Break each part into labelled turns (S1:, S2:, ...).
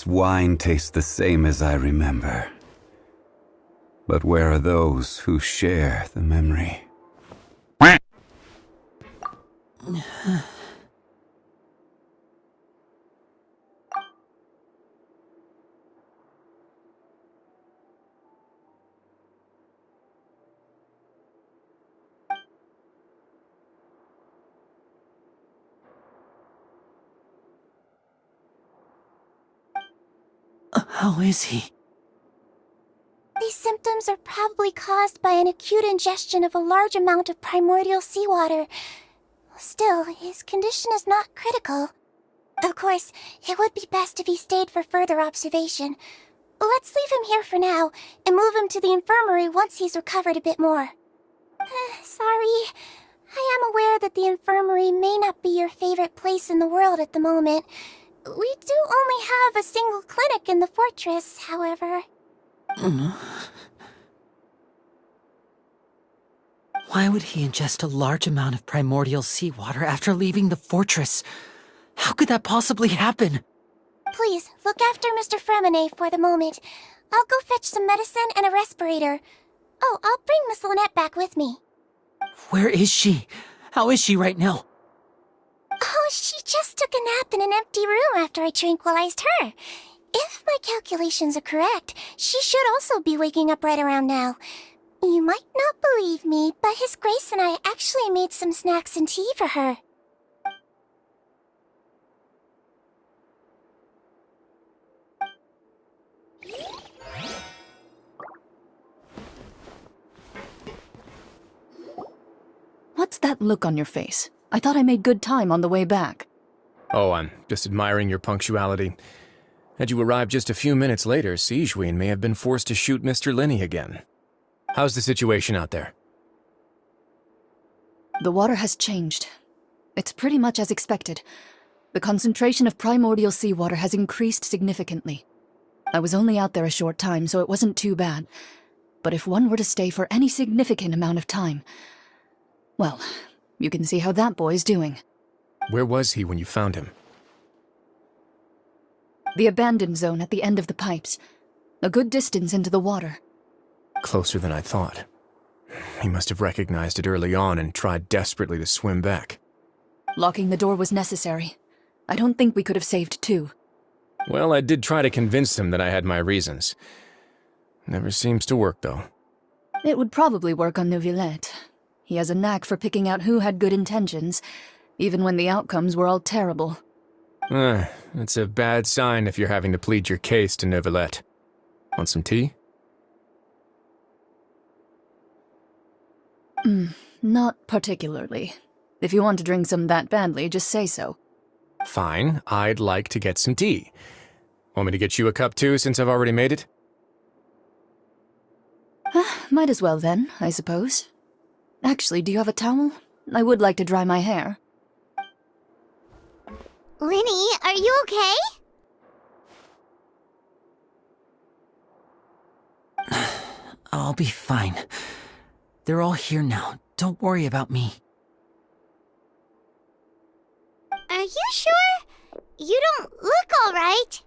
S1: this wine tastes the same as I remember. But where are those who share the memory?
S2: How is he?
S3: These symptoms are probably caused by an acute ingestion of a large amount of primordial seawater. Still, his condition is not critical. Of course, it would be best if he stayed for further observation. Let's leave him here for now, and move him to the infirmary once he's recovered a bit more. Sorry. I am aware that the infirmary may not be your favorite place in the world at the moment. We do only have a single clinic in the fortress, however.
S2: Why would he ingest a large amount of primordial seawater after leaving the fortress? How could that possibly happen?
S3: Please, look after Mr. Freminet for the moment. I'll go fetch some medicine and a respirator. Oh, I'll bring Miss Lynette back with me.
S2: Where is she? How is she right now?
S3: Oh, she just took a nap in an empty room after I tranquilized her. If my calculations are correct, she should also be waking up right around now. You might not believe me, but His Grace and I actually made some snacks and tea for her.
S4: What's that look on your face? I thought I made good time on the way back.
S5: Oh, I'm just admiring your punctuality. Had you arrived just a few minutes later, Siegewein may have been forced to shoot Mr. Linney again. How's the situation out there?
S4: The water has changed. It's pretty much as expected. The concentration of primordial seawater has increased significantly. I was only out there a short time, so it wasn't too bad. But if one were to stay for any significant amount of time... well, you can see how that boy's doing.
S5: Where was he when you found him?
S4: The abandoned zone at the end of the pipes. A good distance into the water.
S5: Closer than I thought. He must have recognized it early on and tried desperately to swim back.
S4: Locking the door was necessary. I don't think we could have saved two.
S5: Well, I did try to convince him that I had my reasons. Never seems to work, though.
S4: It would probably work on Neuvillette. He has a knack for picking out who had good intentions, even when the outcomes were all terrible.
S5: It's a bad sign if you're having to plead your case to Neuvillette. Want some tea?
S4: Not particularly. If you want to drink some that badly, just say so.
S5: Fine, I'd like to get some tea. Want me to get you a cup too, since I've already made it?
S4: Might as well then, I suppose. Actually, do you have a towel? I would like to dry my hair.
S3: Linny, are you okay?
S2: I'll be fine. They're all here now. Don't worry about me.
S3: Are you sure? You don't look all right.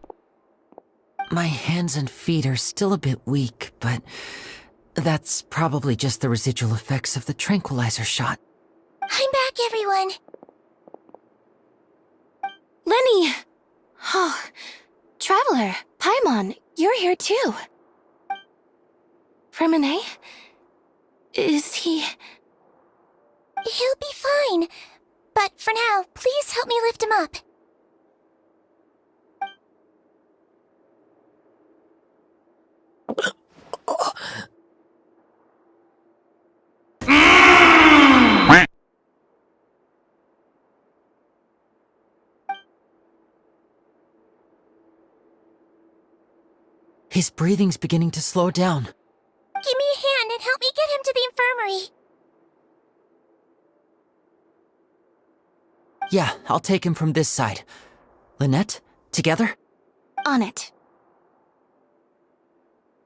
S2: My hands and feet are still a bit weak, but that's probably just the residual effects of the tranquilizer shot.
S3: I'm back, everyone.
S6: Lenny! Oh, Traveler, Paimon, you're here too. Freminet? Is he...
S3: He'll be fine. But for now, please help me lift him up.
S2: His breathing's beginning to slow down.
S3: Give me a hand and help me get him to the infirmary.
S2: Yeah, I'll take him from this side. Lynette, together?
S6: On it?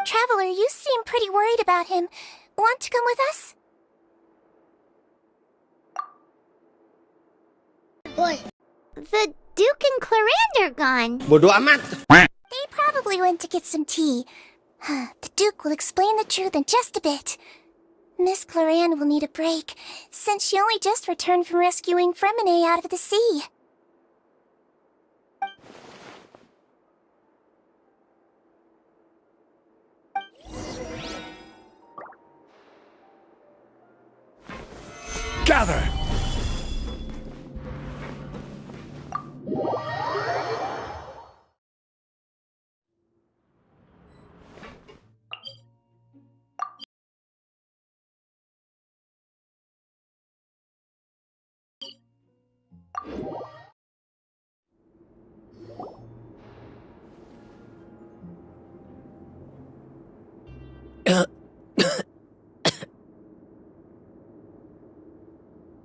S3: Traveler, you seem pretty worried about him. Want to come with us? Boy. The Duke and Clorinde are gone.
S7: Bodoh amat.
S3: They then to get some tea. The Duke will explain the truth in just a bit. Miss Clorinde will need a break, since she only just returned from rescuing Freminet out of the sea.
S5: Gather!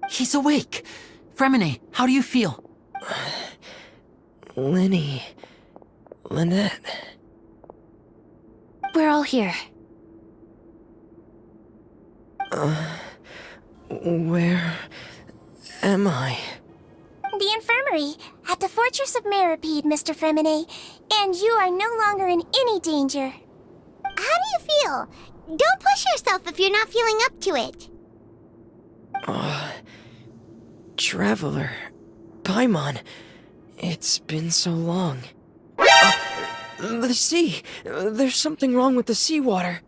S2: He's awake. Freminet, how do you feel?
S7: Lenny... Lynette...
S6: We're all here.
S7: Where... am I?
S3: The infirmary, at the Fortress of Meripede, Mr. Freminet, and you are no longer in any danger. How do you feel? Don't push yourself if you're not feeling up to it.
S7: Traveler... Paimon... It's been so long. The sea! There's something wrong with the seawater.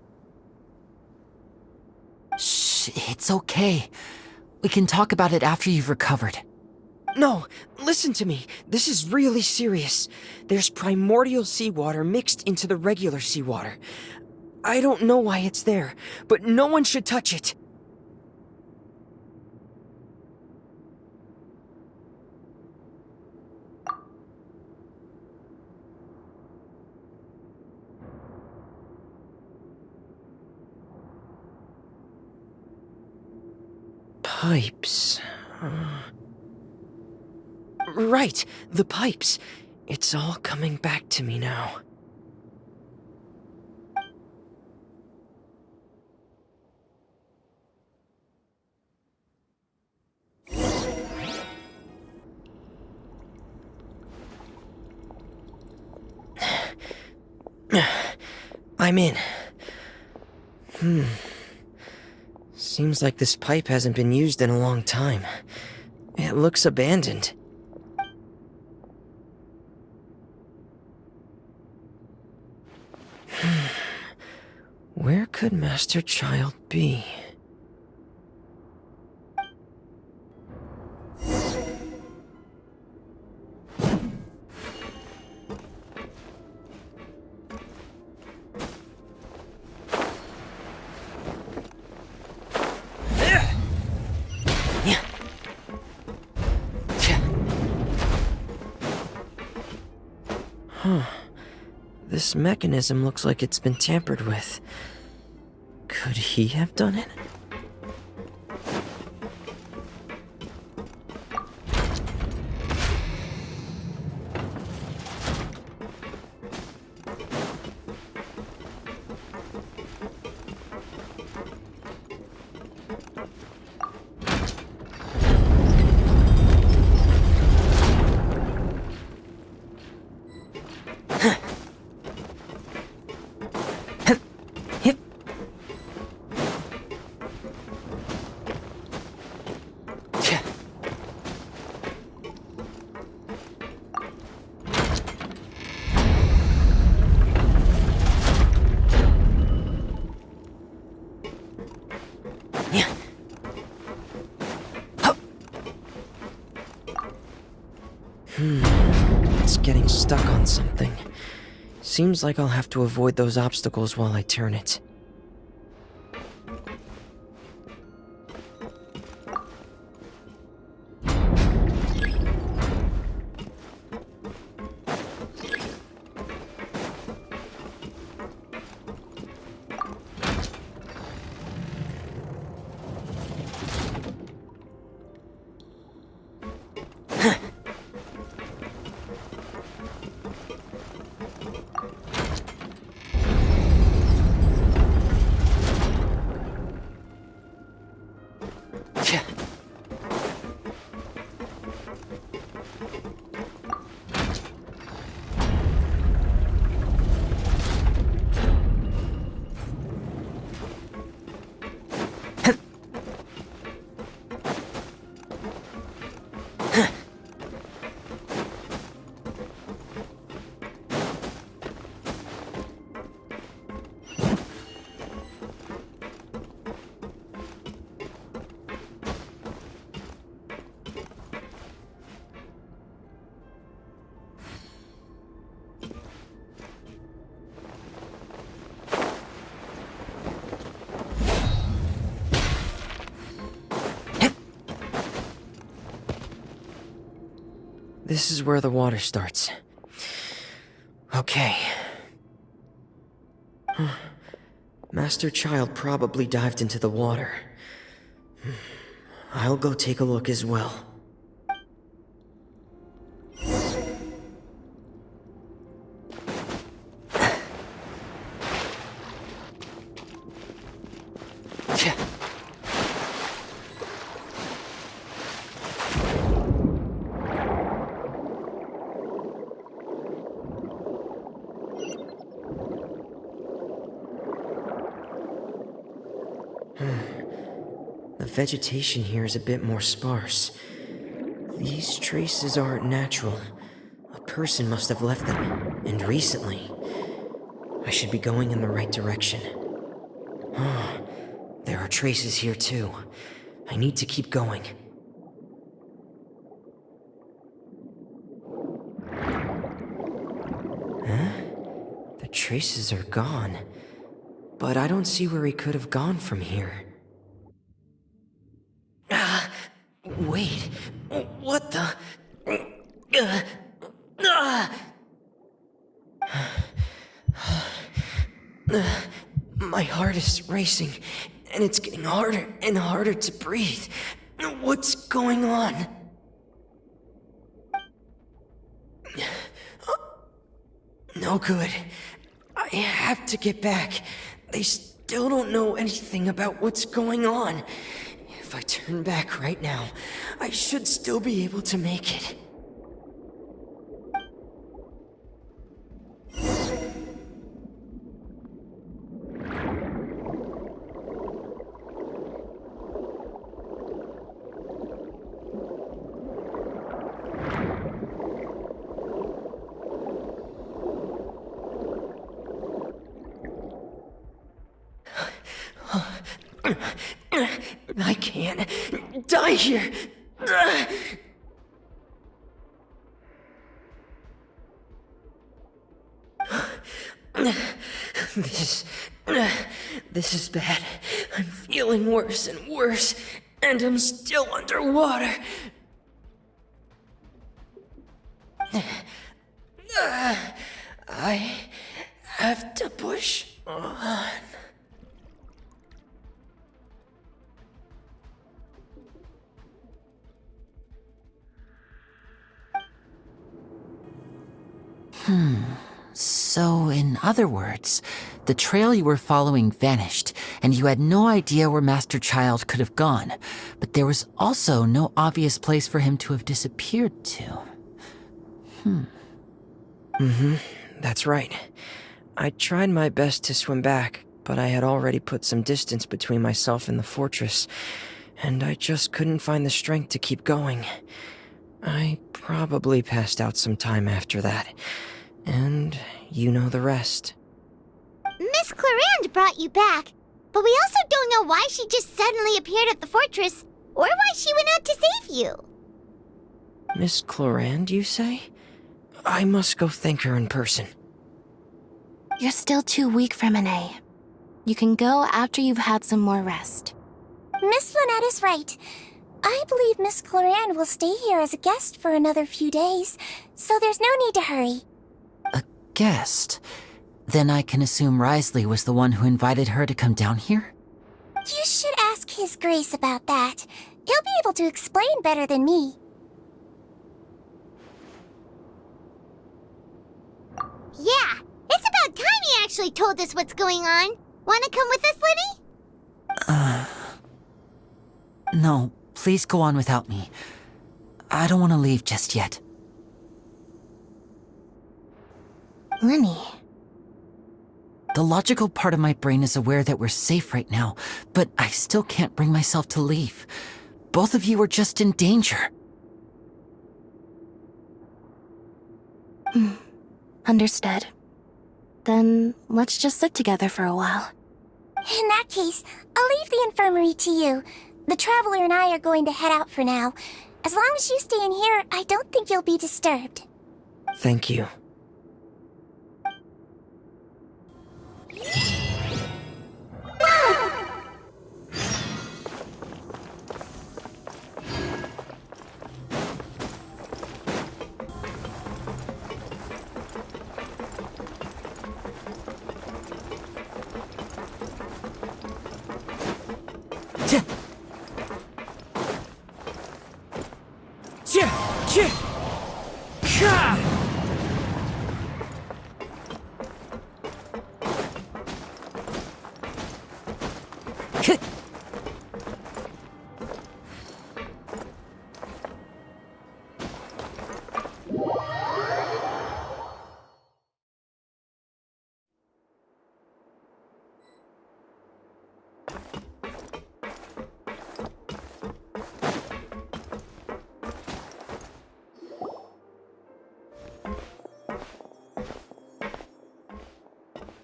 S2: Shh, it's okay. We can talk about it after you've recovered.
S7: No, listen to me. This is really serious. There's primordial seawater mixed into the regular seawater. I don't know why it's there, but no one should touch it. Pipes... Right, the pipes. It's all coming back to me now. I'm in. Seems like this pipe hasn't been used in a long time. It looks abandoned. Where could Master Child be? This mechanism looks like it's been tampered with. Could he have done it? It's getting stuck on something. Seems like I'll have to avoid those obstacles while I turn it. this is where the water starts. Okay. Master Child probably dived into the water. I'll go take a look as well. The vegetation here is a bit more sparse. These traces aren't natural. A person must have left them, and recently. I should be going in the right direction. There are traces here too. I need to keep going. Huh? The traces are gone. But I don't see where he could have gone from here. Wait, what the? My heart is racing, and it's getting harder and harder to breathe. What's going on? No good. I have to get back. They still don't know anything about what's going on. If I turn back right now, I should still be able to make it. I can't die here. This is bad. I'm feeling worse and worse, and I'm still underwater. I have to push on.
S2: So, in other words, the trail you were following vanished, and you had no idea where Master Child could have gone, but there was also no obvious place for him to have disappeared to.
S7: That's right. I tried my best to swim back, but I had already put some distance between myself and the fortress, and I just couldn't find the strength to keep going. I probably passed out some time after that. And you know the rest.
S3: Miss Clorinde brought you back, but we also don't know why she just suddenly appeared at the fortress, or why she went out to save you.
S7: Miss Clorinde, you say? I must go thank her in person.
S6: You're still too weak, Freminet. You can go after you've had some more rest.
S3: Miss Lynette is right. I believe Miss Clorinde will stay here as a guest for another few days, so there's no need to hurry.
S2: Guest? Then I can assume Risley was the one who invited her to come down here?
S3: You should ask His Grace about that. He'll be able to explain better than me. Yeah, it's about time he actually told us what's going on. Wanna come with us, Lenny?
S2: No, please go on without me. I don't want to leave just yet.
S6: Lenny.
S2: The logical part of my brain is aware that we're safe right now, but I still can't bring myself to leave. Both of you are just in danger.
S6: Understood. Then let's just sit together for a while.
S3: In that case, I'll leave the infirmary to you. The Traveler and I are going to head out for now. As long as you stay in here, I don't think you'll be disturbed.
S7: Thank you.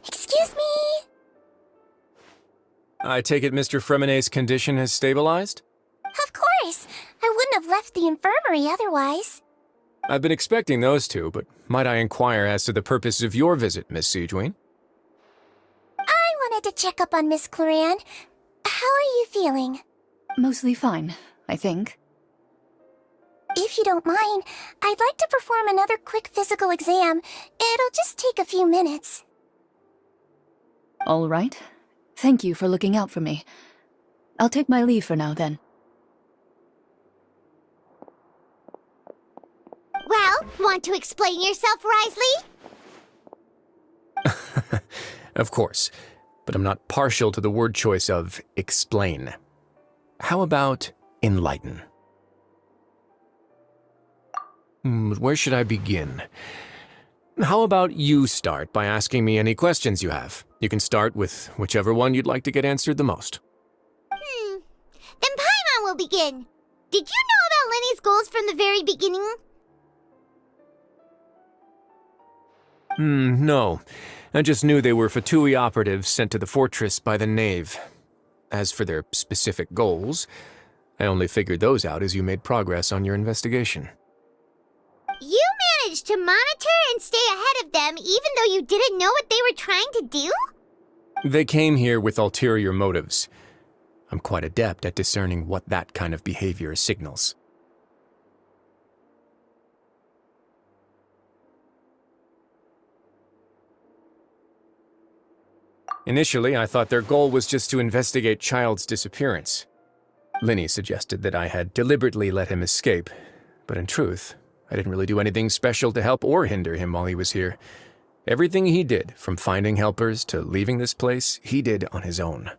S3: Excuse me?
S5: I take it Mr. Freminet's condition has stabilized?
S3: Of course. I wouldn't have left the infirmary otherwise.
S5: I've been expecting those two, but might I inquire as to the purpose of your visit, Miss Sigewinne?
S3: I wanted to check up on Miss Clorinde. How are you feeling?
S4: Mostly fine, I think.
S3: If you don't mind, I'd like to perform another quick physical exam. It'll just take a few minutes.
S4: All right. Thank you for looking out for me. I'll take my leave for now, then.
S3: Well, want to explain yourself, Risley?
S5: Of course, but I'm not partial to the word choice of explain. How about enlighten? Where should I begin? How about you start by asking me any questions you have? You can start with whichever one you'd like to get answered the most.
S3: Then Paimon will begin. Did you know about Lenny's goals from the very beginning?
S5: No. I just knew they were Fatui operatives sent to the fortress by the Knave. As for their specific goals, I only figured those out as you made progress on your investigation.
S3: You managed to monitor and stay ahead of them even though you didn't know what they were trying to do?
S5: They came here with ulterior motives. I'm quite adept at discerning what that kind of behavior signals. Initially, I thought their goal was just to investigate Child's disappearance. Linny suggested that I had deliberately let him escape, but in truth, I didn't really do anything special to help or hinder him while he was here. Everything he did, from finding helpers to leaving this place, he did on his own.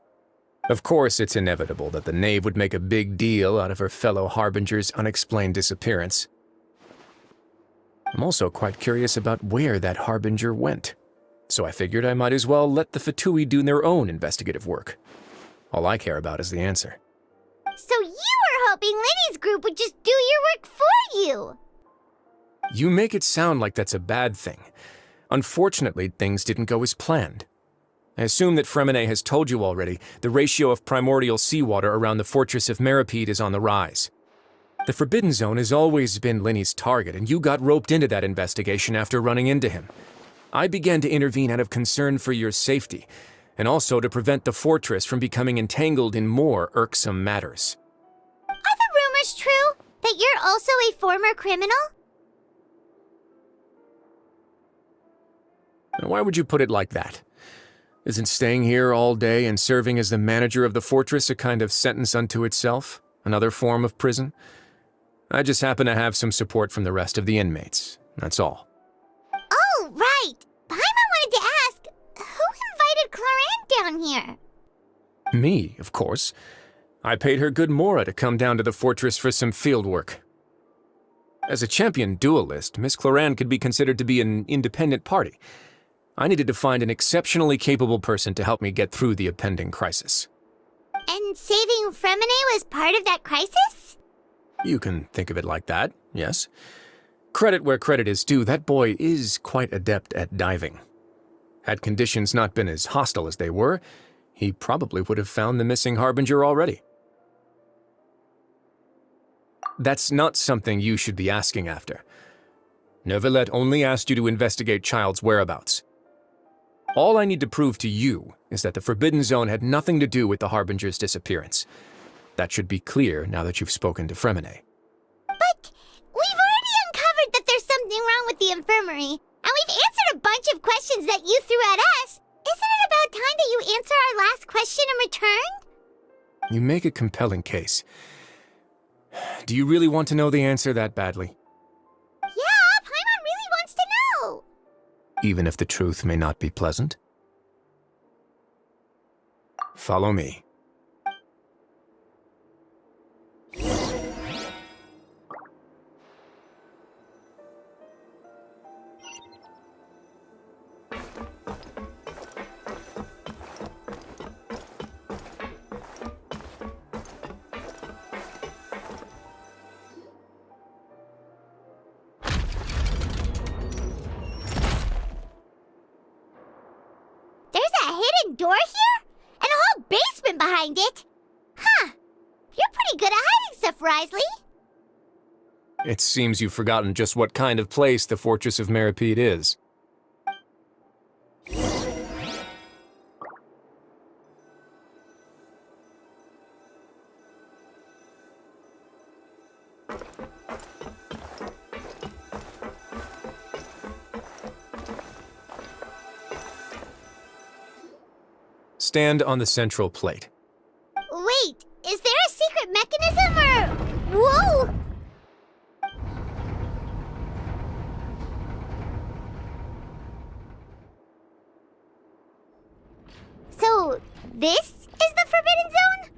S5: Of course, it's inevitable that the Knave would make a big deal out of her fellow Harbinger's unexplained disappearance. I'm also quite curious about where that Harbinger went, so I figured I might as well let the Fatui do their own investigative work. All I care about is the answer.
S3: So you were hoping Lenny's group would just do your work for you!
S5: You make it sound like that's a bad thing. Unfortunately, things didn't go as planned. I assume that Freminet has told you already the ratio of primordial seawater around the fortress of Meripede is on the rise. The Forbidden Zone has always been Lenny's target, and you got roped into that investigation after running into him. I began to intervene out of concern for your safety, and also to prevent the fortress from becoming entangled in more irksome matters.
S3: Are the rumors true? That you're also a former criminal?
S5: Why would you put it like that? Isn't staying here all day and serving as the manager of the fortress a kind of sentence unto itself? Another form of prison? I just happen to have some support from the rest of the inmates, that's all.
S3: Oh, right! Paimon wanted to ask, who invited Clorinde down here?
S5: Me, of course. I paid her good mora to come down to the fortress for some field work. As a champion duelist, Miss Clorinde could be considered to be an independent party. I needed to find an exceptionally capable person to help me get through the impending crisis.
S3: And saving Freminet was part of that crisis?
S5: You can think of it like that, yes. Credit where credit is due, that boy is quite adept at diving. Had conditions not been as hostile as they were, he probably would have found the missing Harbinger already. That's not something you should be asking after. Neuvillette only asked you to investigate Child's whereabouts. All I need to prove to you is that the Forbidden Zone had nothing to do with the Harbinger's disappearance. That should be clear now that you've spoken to Freminet.
S3: But we've already uncovered that there's something wrong with the infirmary, and we've answered a bunch of questions that you threw at us. Isn't it about time that you answer our last question in return?
S5: You make a compelling case. Do you really want to know the answer that badly?
S3: Yeah, Paimon really wants to know!
S5: Even if the truth may not be pleasant? Follow me.
S3: There's a hidden door here? And a whole basement behind it? Huh. You're pretty good at hiding stuff, Risley.
S5: It seems you've forgotten just what kind of place the Fortress of Meripede is. Stand on the central plate.
S3: Wait, is there a secret mechanism or... Whoa! So, this is the Forbidden Zone?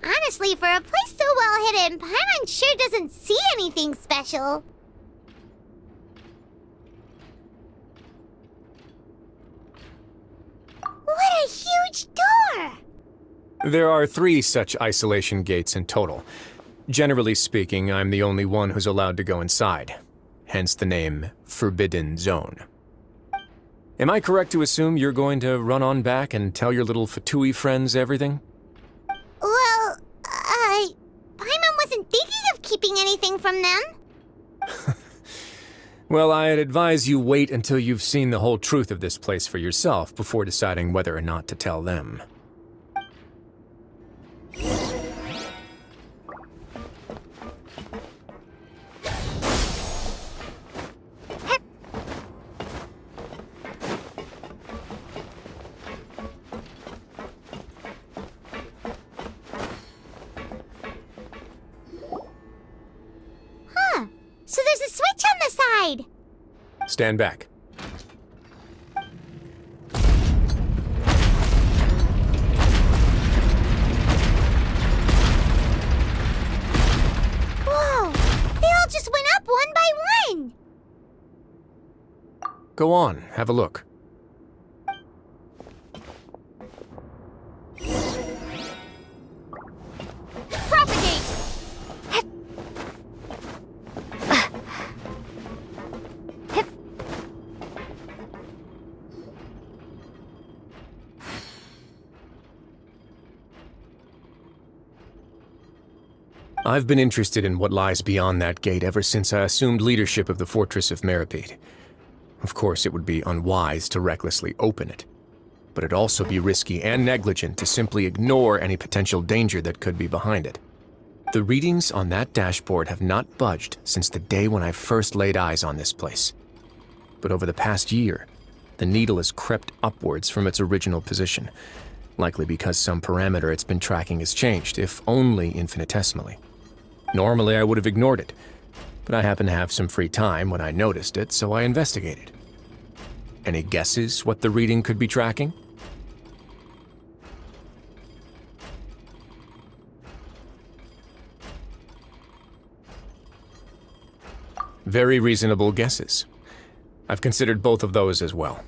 S3: Honestly, for a place so well hidden, Paimon sure doesn't see anything special. What a huge door!
S5: There are 3 such isolation gates in total. Generally speaking, I'm the only one who's allowed to go inside. Hence the name Forbidden Zone. Am I correct to assume you're going to run on back and tell your little Fatui friends everything?
S3: Well, Paimon wasn't thinking of keeping anything from them.
S5: Well, I'd advise you wait until you've seen the whole truth of this place for yourself before deciding whether or not to tell them.
S3: So there's a switch on the side.
S5: Stand back.
S3: Whoa! They all just went up one by one.
S5: Go on, have a look.
S3: Propagate!
S5: I've been interested in what lies beyond that gate ever since I assumed leadership of the Fortress of Meripede. Of course, it would be unwise to recklessly open it, but it'd also be risky and negligent to simply ignore any potential danger that could be behind it. The readings on that dashboard have not budged since the day when I first laid eyes on this place. But over the past year, the needle has crept upwards from its original position, likely because some parameter it's been tracking has changed, if only infinitesimally. Normally, I would have ignored it, but I happened to have some free time when I noticed it, so I investigated. Any guesses what the reading could be tracking? Very reasonable guesses. I've considered both of those as well.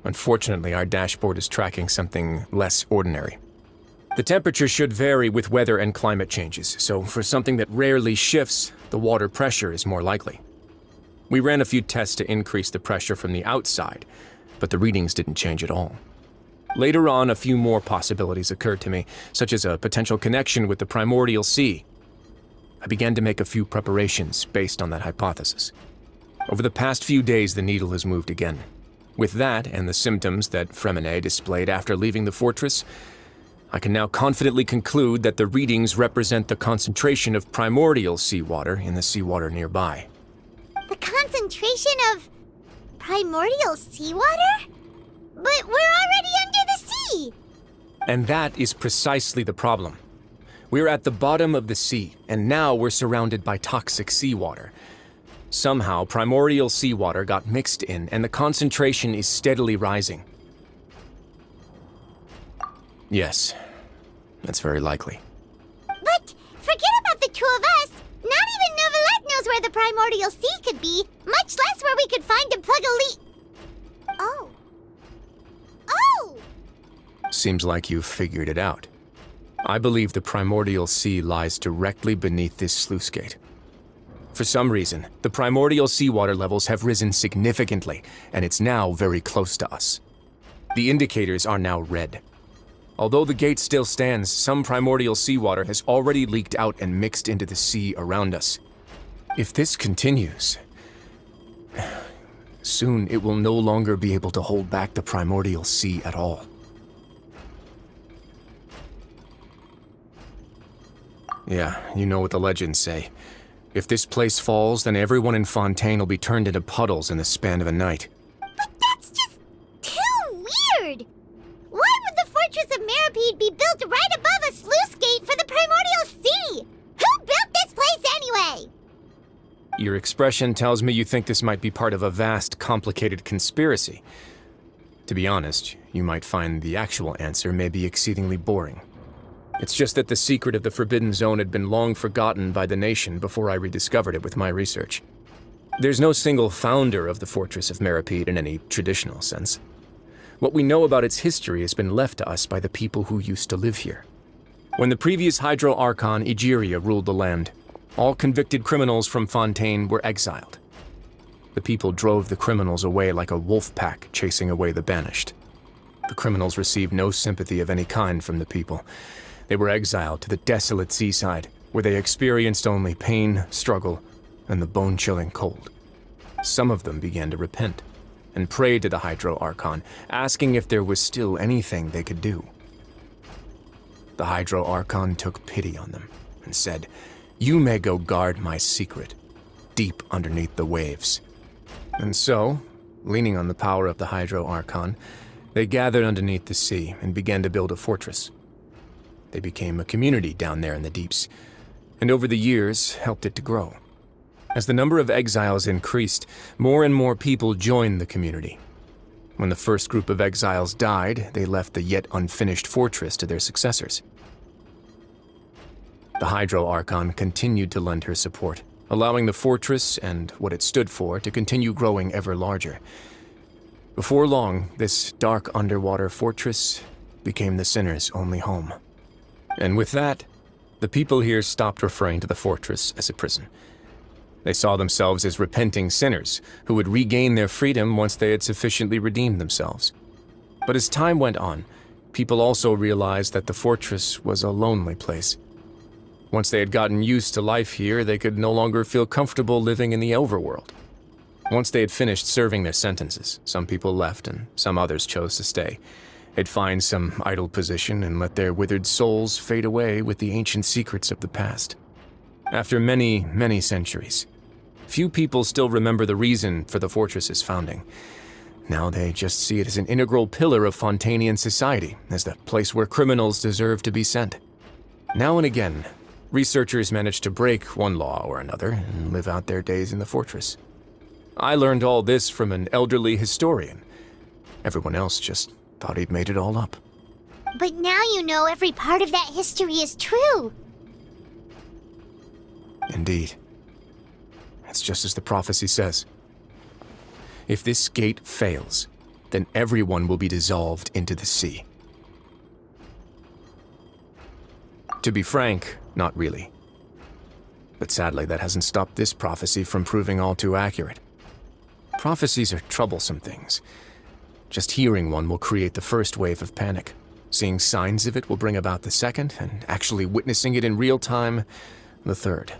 S5: Unfortunately, our dashboard is tracking something less ordinary. The temperature should vary with weather and climate changes, so for something that rarely shifts, the water pressure is more likely. We ran a few tests to increase the pressure from the outside, but the readings didn't change at all. Later on, a few more possibilities occurred to me, such as a potential connection with the primordial sea. I began to make a few preparations based on that hypothesis. Over the past few days, the needle has moved again. With that and the symptoms that Freminet displayed after leaving the fortress, I can now confidently conclude that the readings represent the concentration of primordial seawater in the seawater nearby.
S3: The concentration of primordial seawater? But we're already under the sea!
S5: And that is precisely the problem. We're at the bottom of the sea, and now we're surrounded by toxic seawater. Somehow, primordial seawater got mixed in, and the concentration is steadily rising. Yes, that's very likely.
S3: But forget about the two of us. Not even Novelette knows where the primordial sea could be, much less where we could find and plug a leak. Oh. Oh!
S5: Seems like you've figured it out. I believe the primordial sea lies directly beneath this sluice gate. For some reason, the primordial seawater levels have risen significantly, and it's now very close to us. The indicators are now red. Although the gate still stands, some primordial seawater has already leaked out and mixed into the sea around us. If this continues, soon it will no longer be able to hold back the primordial sea at all. Yeah, you know what the legends say. If this place falls, then everyone in Fontaine will be turned into puddles in the span of a night.
S3: But that's just too weird! Why would the Fortress of Meripede be built right above a sluice gate for the primordial sea? Who built this place anyway?
S5: Your expression tells me you think this might be part of a vast, complicated conspiracy. To be honest, you might find the actual answer may be exceedingly boring. It's just that the secret of the Forbidden Zone had been long forgotten by the nation before I rediscovered it with my research. There's no single founder of the Fortress of Meripede in any traditional sense. What we know about its history has been left to us by the people who used to live here. When the previous Hydro Archon Egeria ruled the land, all convicted criminals from Fontaine were exiled. The people drove the criminals away like a wolf pack chasing away the banished. The criminals received no sympathy of any kind from the people. They were exiled to the desolate seaside, where they experienced only pain, struggle, and the bone-chilling cold. Some of them began to repent, and prayed to the Hydro Archon, asking if there was still anything they could do. The Hydro Archon took pity on them, and said, "You may go guard my secret, deep underneath the waves." And so, leaning on the power of the Hydro Archon, they gathered underneath the sea and began to build a fortress. They became a community down there in the deeps, and over the years helped it to grow. As the number of exiles increased, more and more people joined the community. When the first group of exiles died, they left the yet unfinished fortress to their successors. The Hydro Archon continued to lend her support, allowing the fortress and what it stood for to continue growing ever larger. Before long, this dark underwater fortress became the sinner's only home. And with that, the people here stopped referring to the fortress as a prison. They saw themselves as repenting sinners who would regain their freedom once they had sufficiently redeemed themselves. But as time went on, people also realized that the fortress was a lonely place. Once they had gotten used to life here, they could no longer feel comfortable living in the overworld. Once they had finished serving their sentences, some people left and some others chose to stay. They'd find some idle position and let their withered souls fade away with the ancient secrets of the past. After many, many centuries, few people still remember the reason for the fortress's founding. Now they just see it as an integral pillar of Fontainian society, as the place where criminals deserve to be sent. Now and again, researchers manage to break one law or another and live out their days in the fortress. I learned all this from an elderly historian. Everyone else just thought he'd made it all up.
S3: But now you know every part of that history is true.
S5: Indeed. It's just as the prophecy says. If this gate fails, then everyone will be dissolved into the sea. To be frank, not really. But sadly, that hasn't stopped this prophecy from proving all too accurate. Prophecies are troublesome things. Just hearing one will create the first wave of panic. Seeing signs of it will bring about the second, and actually witnessing it in real time, the third.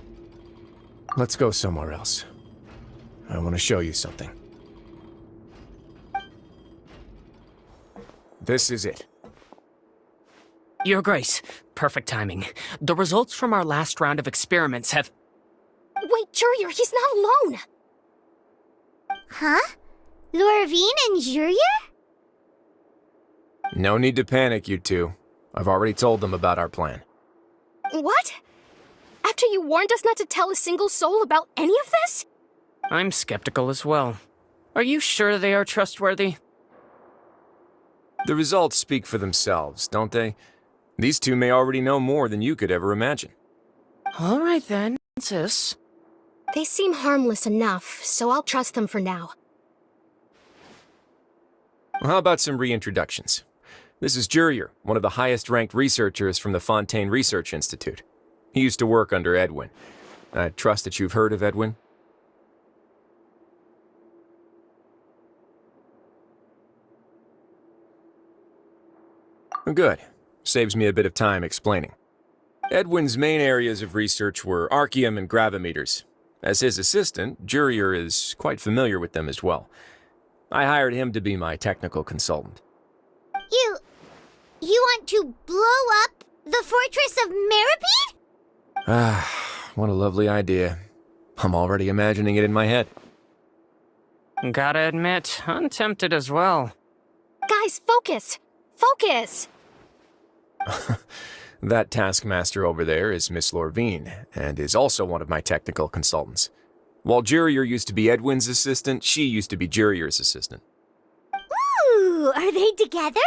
S5: Let's go somewhere else. I want to show you something. This is it.
S8: Your Grace, perfect timing. The results from our last round of experiments have...
S3: Wait, Jurier, he's not alone! Huh? Lorvine and Jurier?
S5: No need to panic, you two. I've already told them about our plan.
S9: What? After you warned us not to tell a single soul about any of this?
S8: I'm skeptical as well. Are you sure they are trustworthy?
S5: The results speak for themselves, don't they? These two may already know more than you could ever imagine.
S8: All right then, sis.
S9: They seem harmless enough, so I'll trust them for now.
S5: Well, how about some reintroductions? This is Njir, one of the highest-ranked researchers from the Fontaine Research Institute. He used to work under Edwin. I trust that you've heard of Edwin? Good. Saves me a bit of time explaining. Edwin's main areas of research were archaeum and gravimeters. As his assistant, Njir is quite familiar with them as well. I hired him to be my technical consultant.
S3: You want to blow up the fortress of Meripede?
S5: Ah, what a lovely idea. I'm already imagining it in my head.
S8: Gotta admit, I'm tempted as well.
S9: Guys, focus! Focus!
S5: That taskmaster over there is Miss Lorvine, and is also one of my technical consultants. While Njir used to be Edwin's assistant, she used to be Njir's assistant.
S3: Ooh, are they together?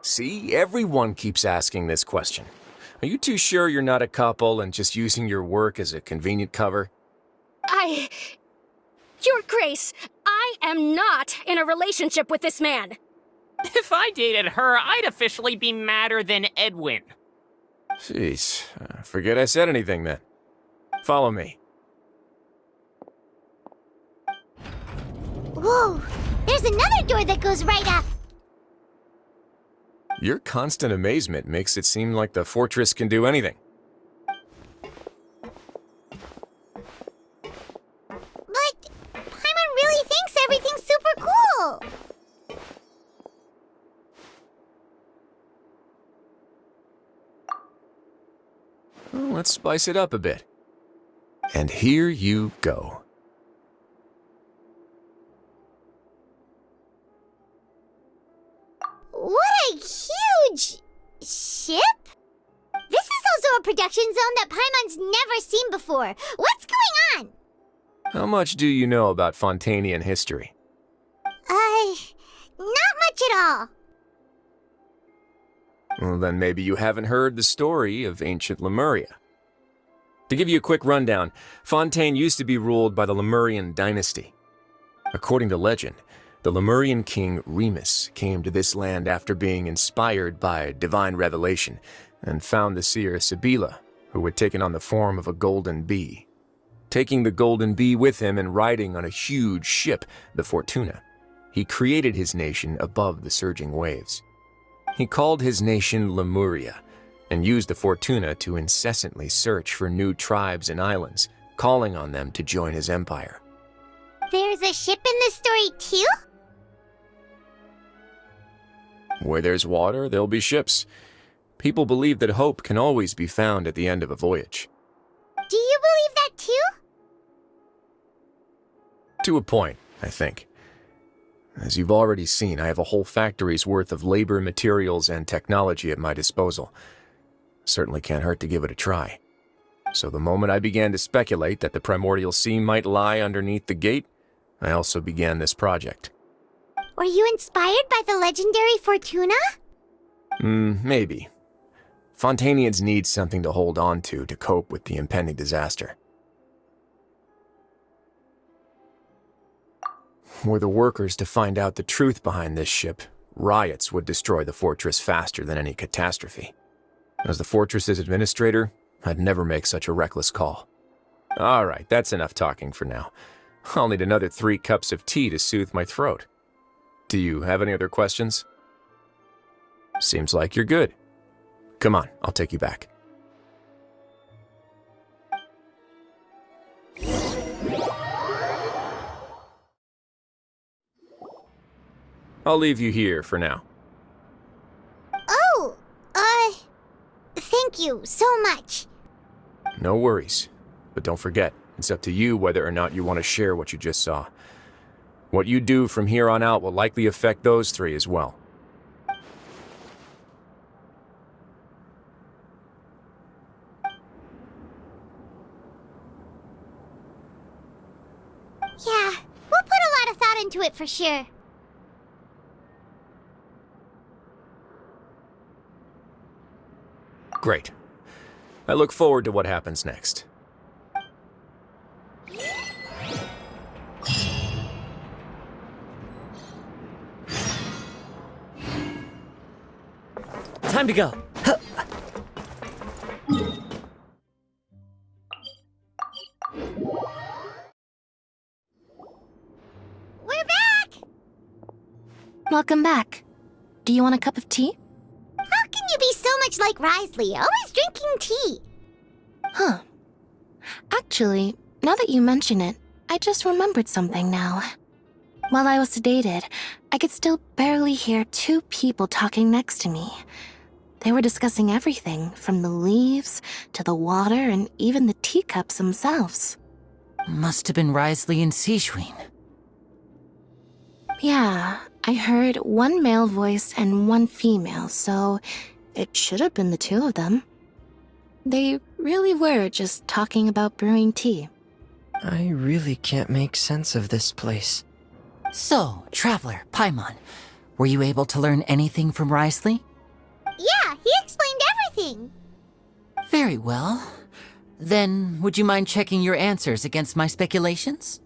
S5: See, everyone keeps asking this question. Are you too sure you're not a couple and just using your work as a convenient cover?
S9: Your Grace, I am not in a relationship with this man.
S8: If I dated her, I'd officially be madder than Edwin.
S5: Jeez, forget I said anything then. Follow me.
S3: Whoa, there's another door that goes right up.
S5: Your constant amazement makes it seem like the fortress can do anything.
S3: But Paimon really thinks everything's super cool.
S5: Well, let's spice it up a bit. And here you go.
S3: What a huge ship! This is also a production zone that Paimon's never seen before. What's going on?
S5: How much do you know about Fontainian history?
S3: Not much at all.
S5: Well, then maybe you haven't heard the story of ancient Lemuria. To give you a quick rundown, Fontaine used to be ruled by the Lemurian dynasty. According to legend, the Lemurian king Remus came to this land after being inspired by divine revelation and found the seer Sibila, who had taken on the form of a golden bee. Taking the golden bee with him and riding on a huge ship, the Fortuna, he created his nation above the surging waves. He called his nation Lemuria and used the Fortuna to incessantly search for new tribes and islands, calling on them to join his empire.
S3: There's a ship in this story too?
S5: Where there's water, there'll be ships. People believe that hope can always be found at the end of a voyage.
S3: Do you believe that too?
S5: To a point, I think. As you've already seen, I have a whole factory's worth of labor, materials, and technology at my disposal. Certainly can't hurt to give it a try. So the moment I began to speculate that the primordial sea might lie underneath the gate, I also began this project.
S3: Were you inspired by the legendary Fortuna?
S5: Maybe. Fontainians need something to hold on to cope with the impending disaster. Were the workers to find out the truth behind this ship, riots would destroy the fortress faster than any catastrophe. As the fortress's administrator, I'd never make such a reckless call. All right, that's enough talking for now. I'll need another 3 cups of tea to soothe my throat. Do you have any other questions? Seems like you're good. Come on, I'll take you back. I'll leave you here for now.
S3: Oh, thank you so much.
S5: No worries. But don't forget, it's up to you whether or not you want to share what you just saw. What you do from here on out will likely affect those 3 as well.
S3: for sure.
S5: Great. I look forward to what happens next.
S7: Time to go.
S3: We're back!
S6: Welcome back. Do you want a cup of tea?
S3: How can you be so much like Risley, always drinking tea?
S6: Huh. Actually, now that you mention it, I just remembered something now. While I was sedated, I could still barely hear two people talking next to me. They were discussing everything, from the leaves to the water and even the teacups themselves.
S2: Must have been Risley and Sijwin.
S6: Yeah, I heard one male voice and one female, so it should have been the two of them. They really were just talking about brewing tea.
S7: I really can't make sense of this place.
S2: So, Traveler, Paimon, were you able to learn anything from Risley?
S3: Yeah, he explained everything.
S2: Very well. Then, would you mind checking your answers against my speculations?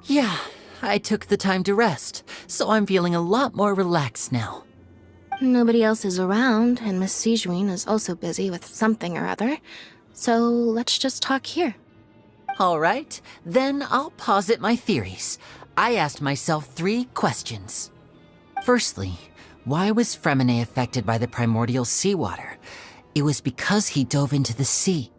S2: Yeah, I took the time to rest, so I'm feeling a lot more relaxed now.
S6: Nobody else is around, and Miss Sijwin is also busy with something or other, so let's just talk here.
S2: All right, then I'll posit my theories. I asked myself 3 questions. Firstly, why was Freminet affected by the primordial seawater? It was because he dove into the sea.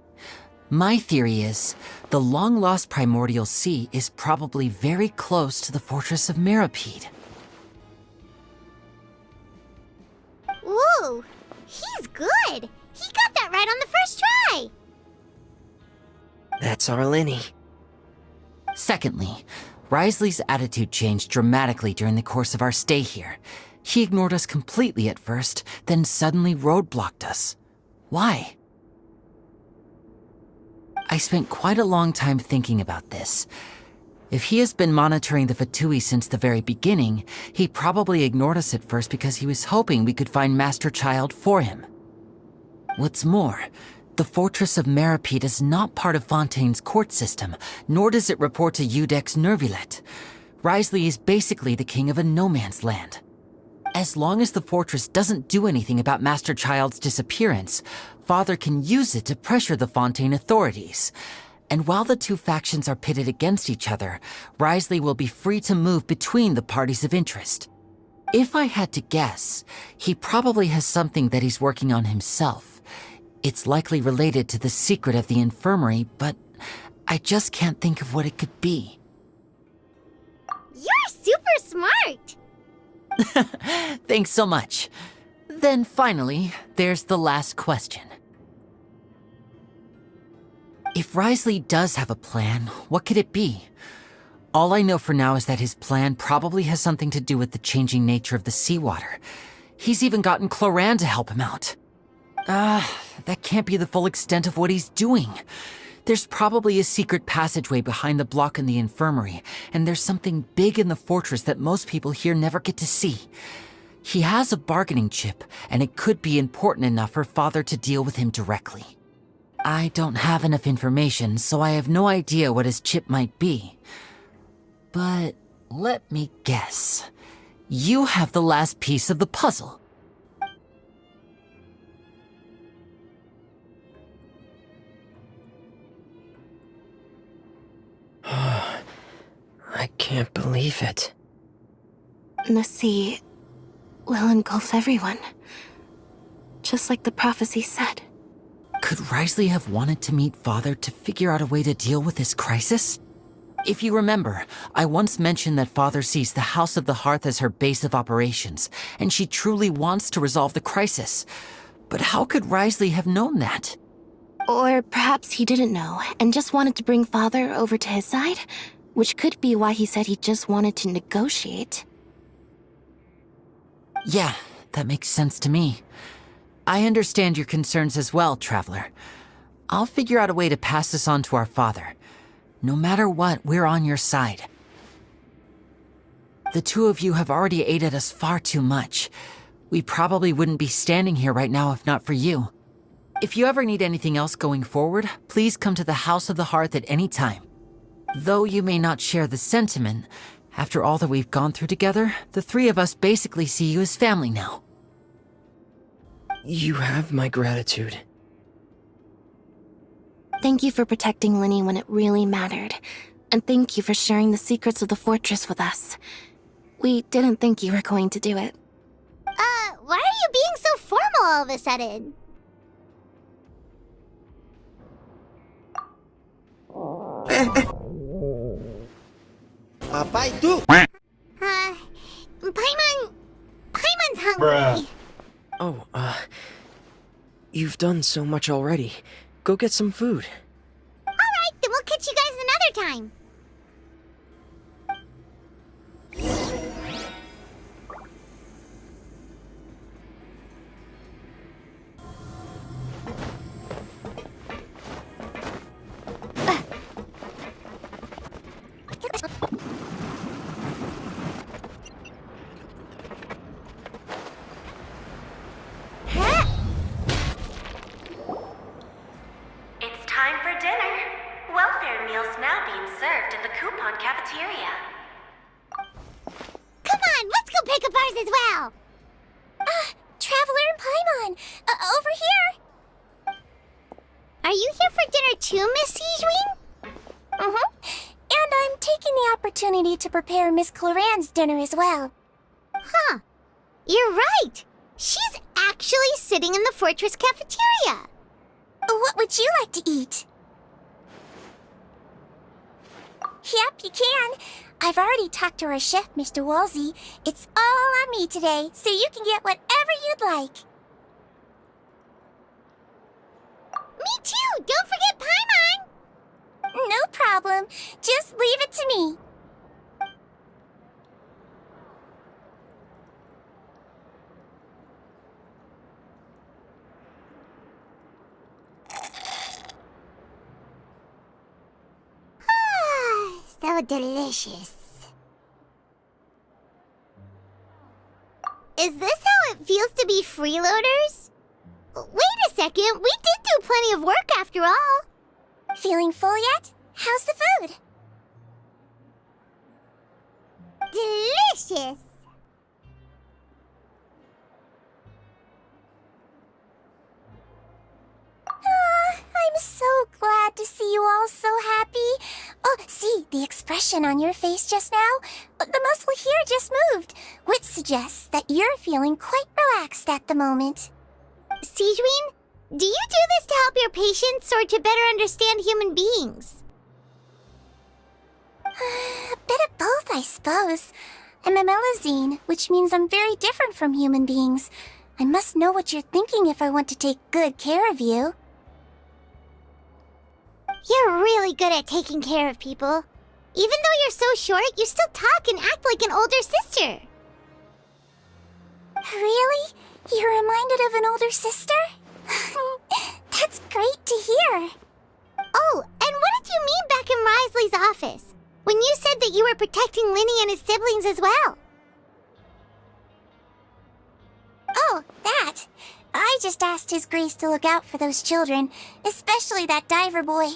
S2: My theory is, the long-lost primordial sea is probably very close to the fortress of Mirapede.
S3: Whoa, he's good. He got that right on the first try.
S7: That's our Linny.
S2: Secondly, Risley's attitude changed dramatically during the course of our stay here. He ignored us completely at first, then suddenly roadblocked us. Why? I spent quite a long time thinking about this. If he has been monitoring the Fatui since the very beginning, he probably ignored us at first because he was hoping we could find Master Child for him. What's more, the Fortress of Mirapede is not part of Fontaine's court system, nor does it report to Udex Nervulet. Risley is basically the king of a no-man's land. As long as the fortress doesn't do anything about Master Child's disappearance, Father can use it to pressure the Fontaine authorities. And while the two factions are pitted against each other, Risley will be free to move between the parties of interest. If I had to guess, he probably has something that he's working on himself. It's likely related to the secret of the infirmary, but I just can't think of what it could be.
S3: You're super smart.
S2: Thanks so much. Then finally, there's the last question. If Risley does have a plan, what could it be? All I know for now is that his plan probably has something to do with the changing nature of the seawater. He's even gotten Clorinde to help him out. That can't be the full extent of what he's doing. There's probably a secret passageway behind the block in the infirmary, and there's something big in the fortress that most people here never get to see. He has a bargaining chip, and it could be important enough for Father to deal with him directly. I don't have enough information, so I have no idea what his chip might be. But let me guess. You have the last piece of the puzzle.
S7: I can't believe it.
S6: The sea will engulf everyone, just like the prophecy said.
S2: Could Risley have wanted to meet Father to figure out a way to deal with this crisis? If you remember, I once mentioned that Father sees the House of the Hearth as her base of operations, and she truly wants to resolve the crisis. But how could Risley have known that?
S6: Or perhaps he didn't know, and just wanted to bring Father over to his side? Which could be why he said he just wanted to negotiate.
S2: Yeah, that makes sense to me. I understand your concerns as well, Traveler. I'll figure out a way to pass this on to our Father. No matter what, we're on your side. The two of you have already aided us far too much. We probably wouldn't be standing here right now if not for you. If you ever need anything else going forward, please come to the House of the Hearth at any time. Though you may not share the sentiment, after all that we've gone through together, the three of us basically see you as family now.
S7: You have my gratitude.
S6: Thank you for protecting Linny when it really mattered. And thank you for sharing the secrets of the fortress with us. We didn't think you were going to do it.
S3: Why are you being so formal all of a sudden?
S10: Apa itu?
S3: Paimon's hungry.
S7: Oh, you've done so much already. Go get some food.
S3: Alright, then we'll catch you guys another time.
S11: It's time for dinner. Welfare meals now being served in the coupon cafeteria.
S3: Come on, let's go pick up ours as well. Traveler and Paimon, over here. Are you here for dinner too, Miss Sijwin? And I'm taking the opportunity to prepare Miss Clorinde's dinner as well. Huh. You're right. She's actually sitting in the fortress cafeteria. What would you like to eat? Yep, you can. I've already talked to our chef, Mr. Wolsey. It's all on me today, so you can get whatever you'd like. Me too! Don't forget Paimon! No problem. Just leave it to me. So delicious. Is this how it feels to be freeloaders? Wait a second, we did do plenty of work after all. Feeling full yet? How's the food? Delicious! I'm so glad to see you all so happy. Oh, see, the expression on your face just now? The muscle here just moved, which suggests that you're feeling quite relaxed at the moment. Sijwin, do you do this to help your patients or to better understand human beings? A bit of both, I suppose. I'm a Melazine, which means I'm very different from human beings. I must know what you're thinking if I want to take good care of you. You're really good at taking care of people. Even though you're so short, you still talk and act like an older sister. Really? You're reminded of an older sister? That's great to hear. Oh, and what did you mean back in Risley's office? When you said that you were protecting Linny and his siblings as well? Oh, that. I just asked His Grace to look out for those children, especially that diver boy.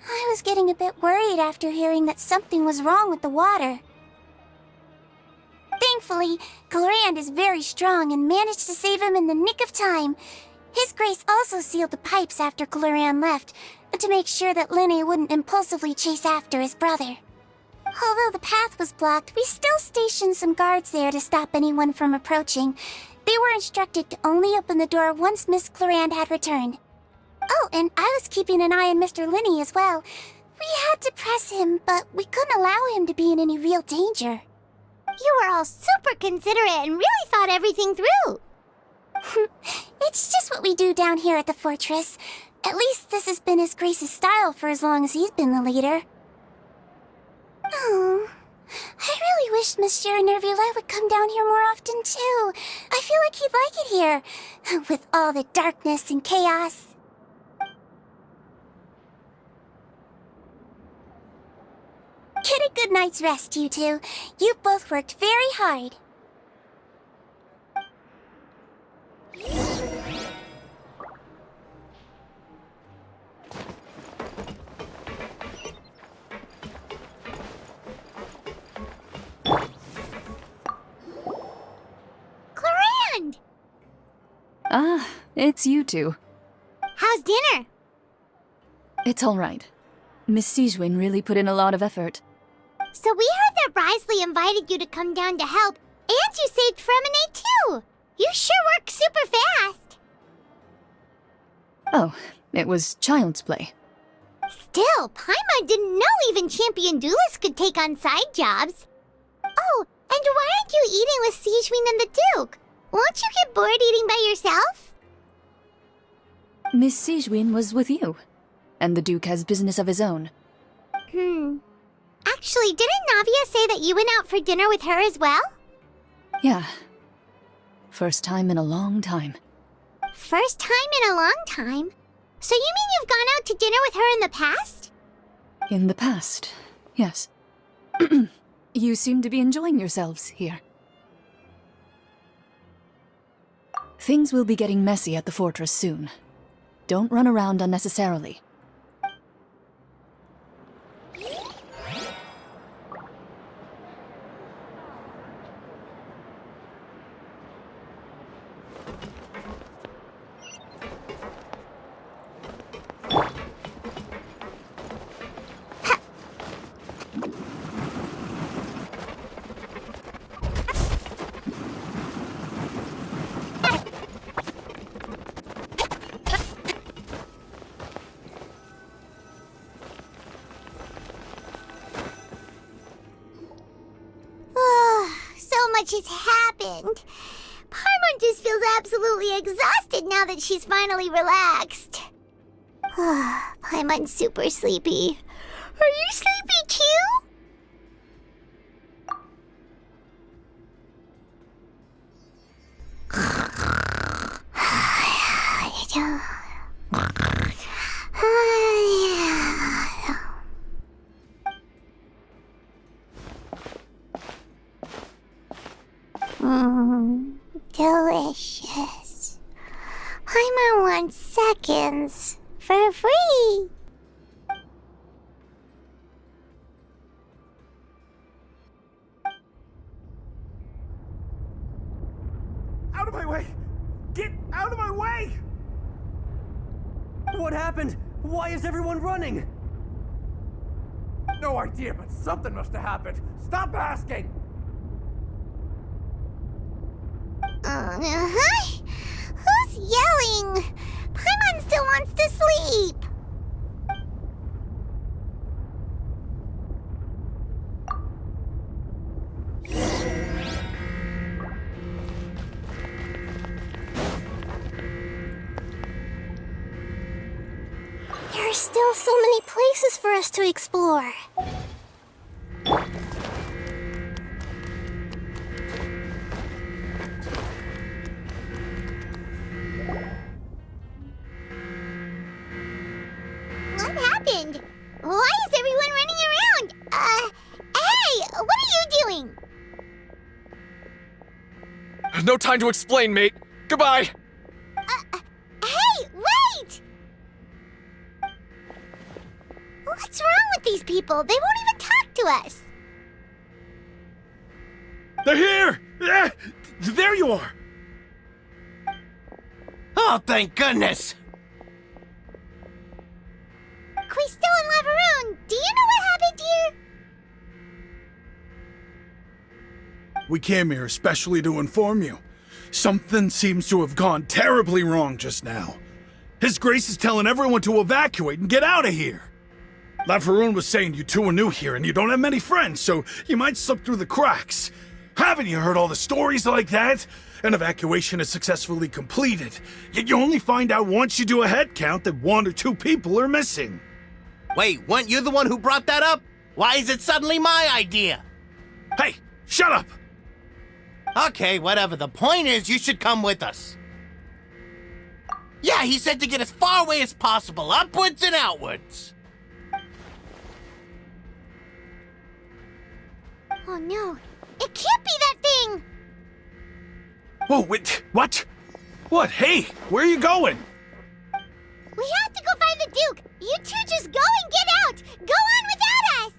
S3: I was getting a bit worried after hearing that something was wrong with the water. Thankfully, Clorinde is very strong and managed to save him in the nick of time. His Grace also sealed the pipes after Clorinde left, to make sure that Linny wouldn't impulsively chase after his brother. Although the path was blocked, we still stationed some guards there to stop anyone from approaching. They were instructed to only open the door once Miss Clorinde had returned. Oh, and I was keeping an eye on Mr. Linny as well. We had to press him, but we couldn't allow him to be in any real danger. You were all super considerate and really thought everything through. It's just what we do down here at the fortress. At least this has been His Grace's style for as long as he's been the leader. Oh, I really wish Monsieur Nervula would come down here more often too. I feel like he'd like it here, with all the darkness and chaos. Get a good night's rest, you two. You've both worked very hard.
S9: Clorinde!
S4: Ah, it's you two.
S9: How's dinner?
S4: It's all right. Miss Sijwin really put in a lot of effort.
S9: So we heard that Risley invited you to come down to help, and you saved Freminet too! You sure work super fast!
S4: Oh, it was child's play.
S9: Still, Paimon didn't know even champion duelists could take on side jobs. Oh, and why aren't you eating with Sijwin and the Duke? Won't you get bored eating by yourself?
S4: Miss Sijwin was with you, and the Duke has business of his own.
S9: Actually, didn't Navia say that you went out for dinner with her as well?
S4: Yeah. First time in a long time.
S9: First time in a long time? So you mean you've gone out to dinner with her in the past?
S4: In the past, yes. You seem to be enjoying yourselves here. Things will be getting messy at the fortress soon. Don't run around unnecessarily.
S9: So much has happened. Paimon just feels absolutely exhausted now that she's finally relaxed. Paimon's super sleepy. Are you sleepy too? Delicious. Paimon wants seconds for free.
S10: Out of my way! Get out of my way! What happened? Why is everyone running? No idea, but something must have happened. Stop asking!
S9: Who's yelling? Paimon still wants to sleep.
S3: There are still so many places for us to explore.
S9: What happened? Why is everyone running around? Hey, what are you doing?
S5: No time to explain, mate. Goodbye!
S9: Hey, wait! What's wrong with these people? They won't even talk to us.
S10: They're here! There you are!
S12: Oh, thank goodness!
S9: Quisto and Laveroon, do you know what happened here?
S13: We came here especially to inform you. Something seems to have gone terribly wrong just now. His Grace is telling everyone to evacuate and get out of here. Laveroon was saying you two are new here and you don't have many friends, so you might slip through the cracks. Haven't you heard all the stories like that? An evacuation is successfully completed, yet you only find out once you do a head count that 1 or 2 people are missing.
S12: Wait, weren't you the one who brought that up? Why is it suddenly my idea?
S13: Hey, shut up!
S12: Okay, whatever. The point is, you should come with us. Yeah, he said to get as far away as possible, upwards and outwards.
S9: Oh no, it can't be that thing!
S13: Whoa, wait, what? What? Hey, where are you going?
S9: We have to go find the Duke! You two just go and get out! Go on without us!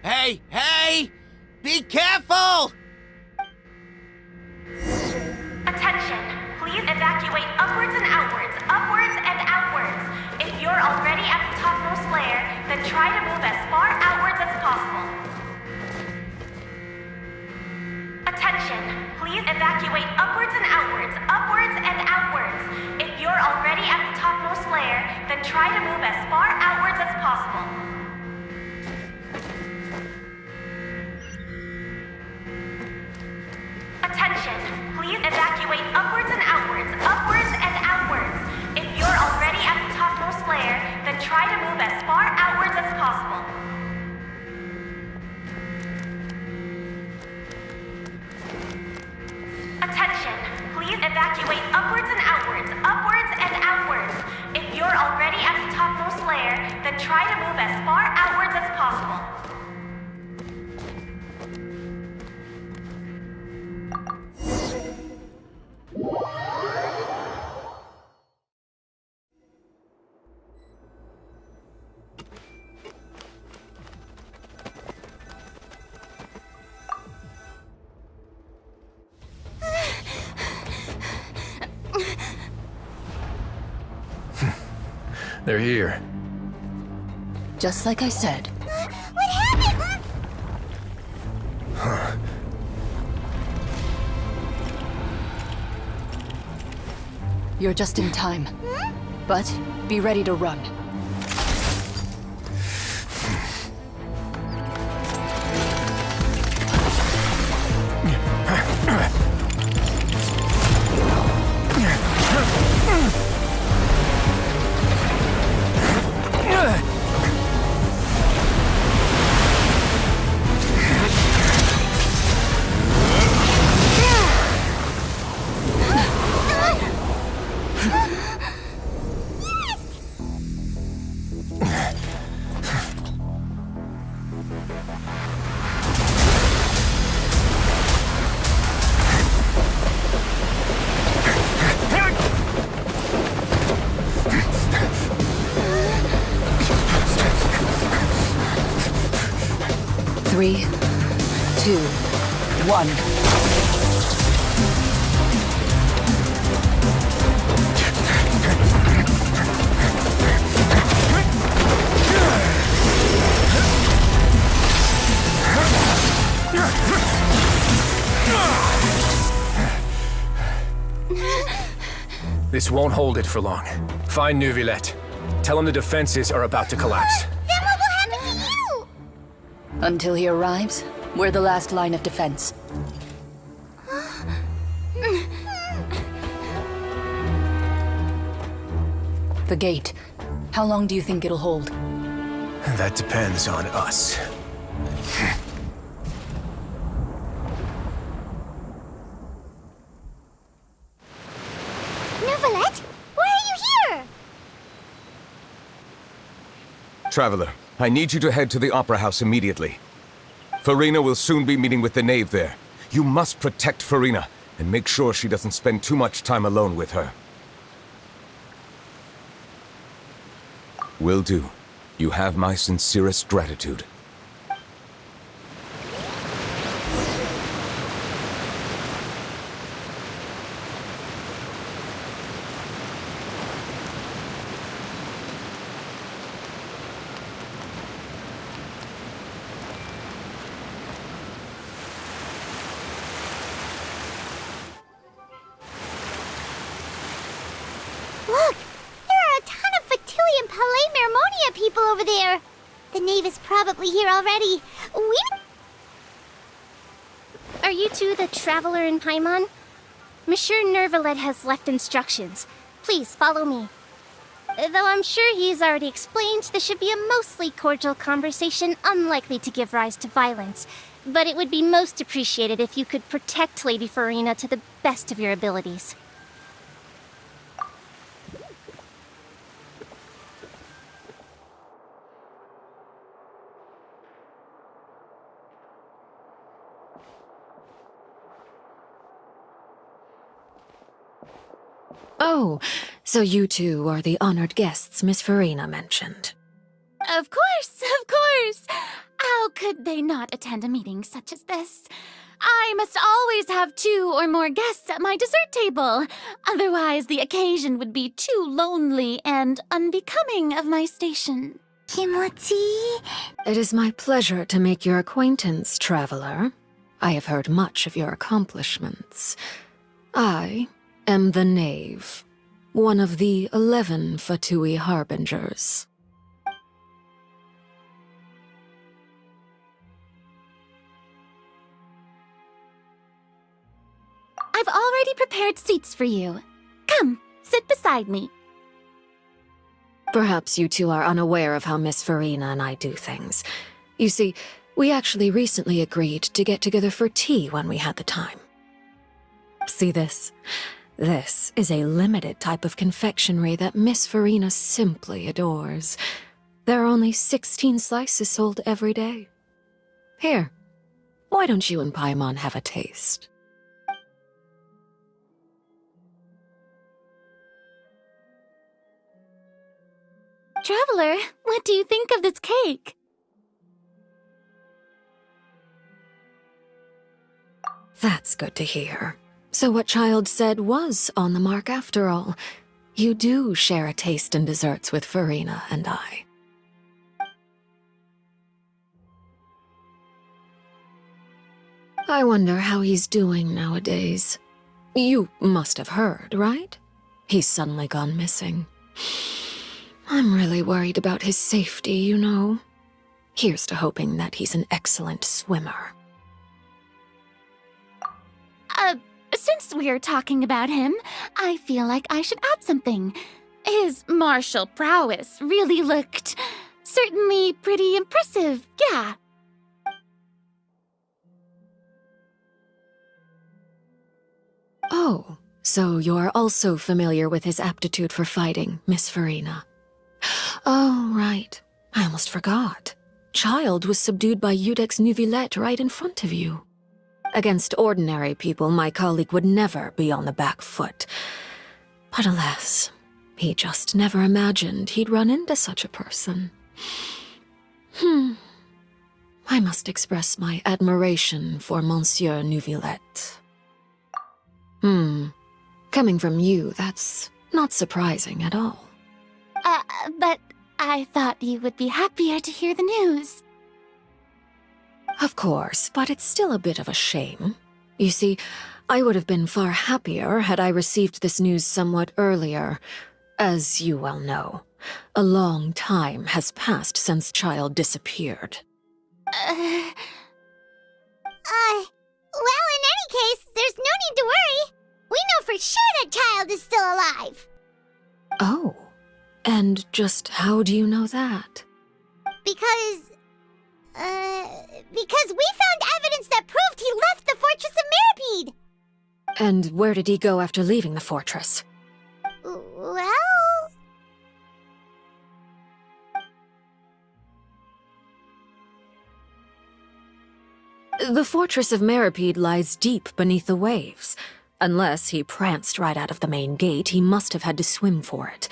S12: Hey, hey! Be careful!
S11: Attention! Please evacuate upwards and outwards, upwards and outwards. If you're already at the topmost layer, then try to move as far outwards as possible. Attention! Please evacuate upwards and outwards, upwards and outwards. If you're already at the topmost layer, then try to move as far outwards as possible. Attention! Please evacuate upwards and outwards, upwards and outwards. If you're already at the topmost layer, then try to move as far outwards as possible. Attention! Please evacuate upwards and outwards, upwards and outwards. If you're already at the topmost layer, then try to move as far outwards as possible.
S5: They're here.
S4: Just like I said.
S9: What happened?
S4: You're just in time. But be ready to run. Three, 2, 1.
S5: This won't hold it for long. Find Neuvillette. Tell him the defenses are about to collapse.
S9: Then what will happen to you?
S4: Until he arrives, we're the last line of defense. The gate. How long do you think it'll hold?
S5: That depends on us.
S9: Neuvillette, why are you here?
S14: Traveler, I need you to head to the Opera House immediately. Farina will soon be meeting with the knave there. You must protect Farina, and make sure she doesn't spend too much time alone with her. Will do. You have my sincerest gratitude.
S9: Look, there are a ton of Fatilian Palais Mermonia people over there. The knave is probably here already. Are you two the traveler in Paimon? Monsieur Neuvillette has left instructions. Please follow me. Though I'm sure he's already explained, this should be a mostly cordial conversation, unlikely to give rise to violence. But it would be most appreciated if you could protect Lady Farina to the best of your abilities.
S15: Oh, so you two are the honored guests Miss Farina mentioned.
S3: Of course, of course. How could they not attend a meeting such as this? I must always have 2 or more guests at my dessert table. Otherwise, the occasion would be too lonely and unbecoming of my station.
S9: Kimochi?
S15: It is my pleasure to make your acquaintance, traveler. I have heard much of your accomplishments. I am the Knave, one of the 11 Fatui Harbingers.
S3: I've already prepared seats for you. Come, sit beside me.
S15: Perhaps you two are unaware of how Miss Farina and I do things. You see, we actually recently agreed to get together for tea when we had the time. See this? This is a limited type of confectionery that Miss Farina simply adores. There are only 16 slices sold every day. Here, why don't you and Paimon have a taste?
S3: Traveler, what do you think of this cake?
S15: That's good to hear. So what Child said was on the mark after all. You do share a taste in desserts with Farina and I. I wonder how he's doing nowadays. You must have heard, right? He's suddenly gone missing. I'm really worried about his safety, you know. Here's to hoping that he's an excellent swimmer.
S3: Since we're talking about him, I feel like I should add something. His martial prowess really looked certainly pretty impressive, yeah.
S15: Oh, so you're also familiar with his aptitude for fighting, Miss Farina. Oh, right. I almost forgot. Child was subdued by Udex Neuvillette right in front of you. Against ordinary people, my colleague would never be on the back foot. But alas, he just never imagined he'd run into such a person. I must express my admiration for Monsieur Neuvillette. Coming from you, that's not surprising at all.
S3: But I thought you would be happier to hear the news.
S15: Of course, but it's still a bit of a shame. You see, I would have been far happier had I received this news somewhat earlier. As you well know, a long time has passed since Child disappeared.
S9: Well, in any case, there's no need to worry. We know for sure that Child is still alive.
S15: Oh, and just how do you know that?
S9: Because we found evidence that proved he left the Fortress of Mirapede.
S15: And where did he go after leaving the fortress?
S9: Well...
S15: The Fortress of Mirapede lies deep beneath the waves. Unless he pranced right out of the main gate, he must have had to swim for it.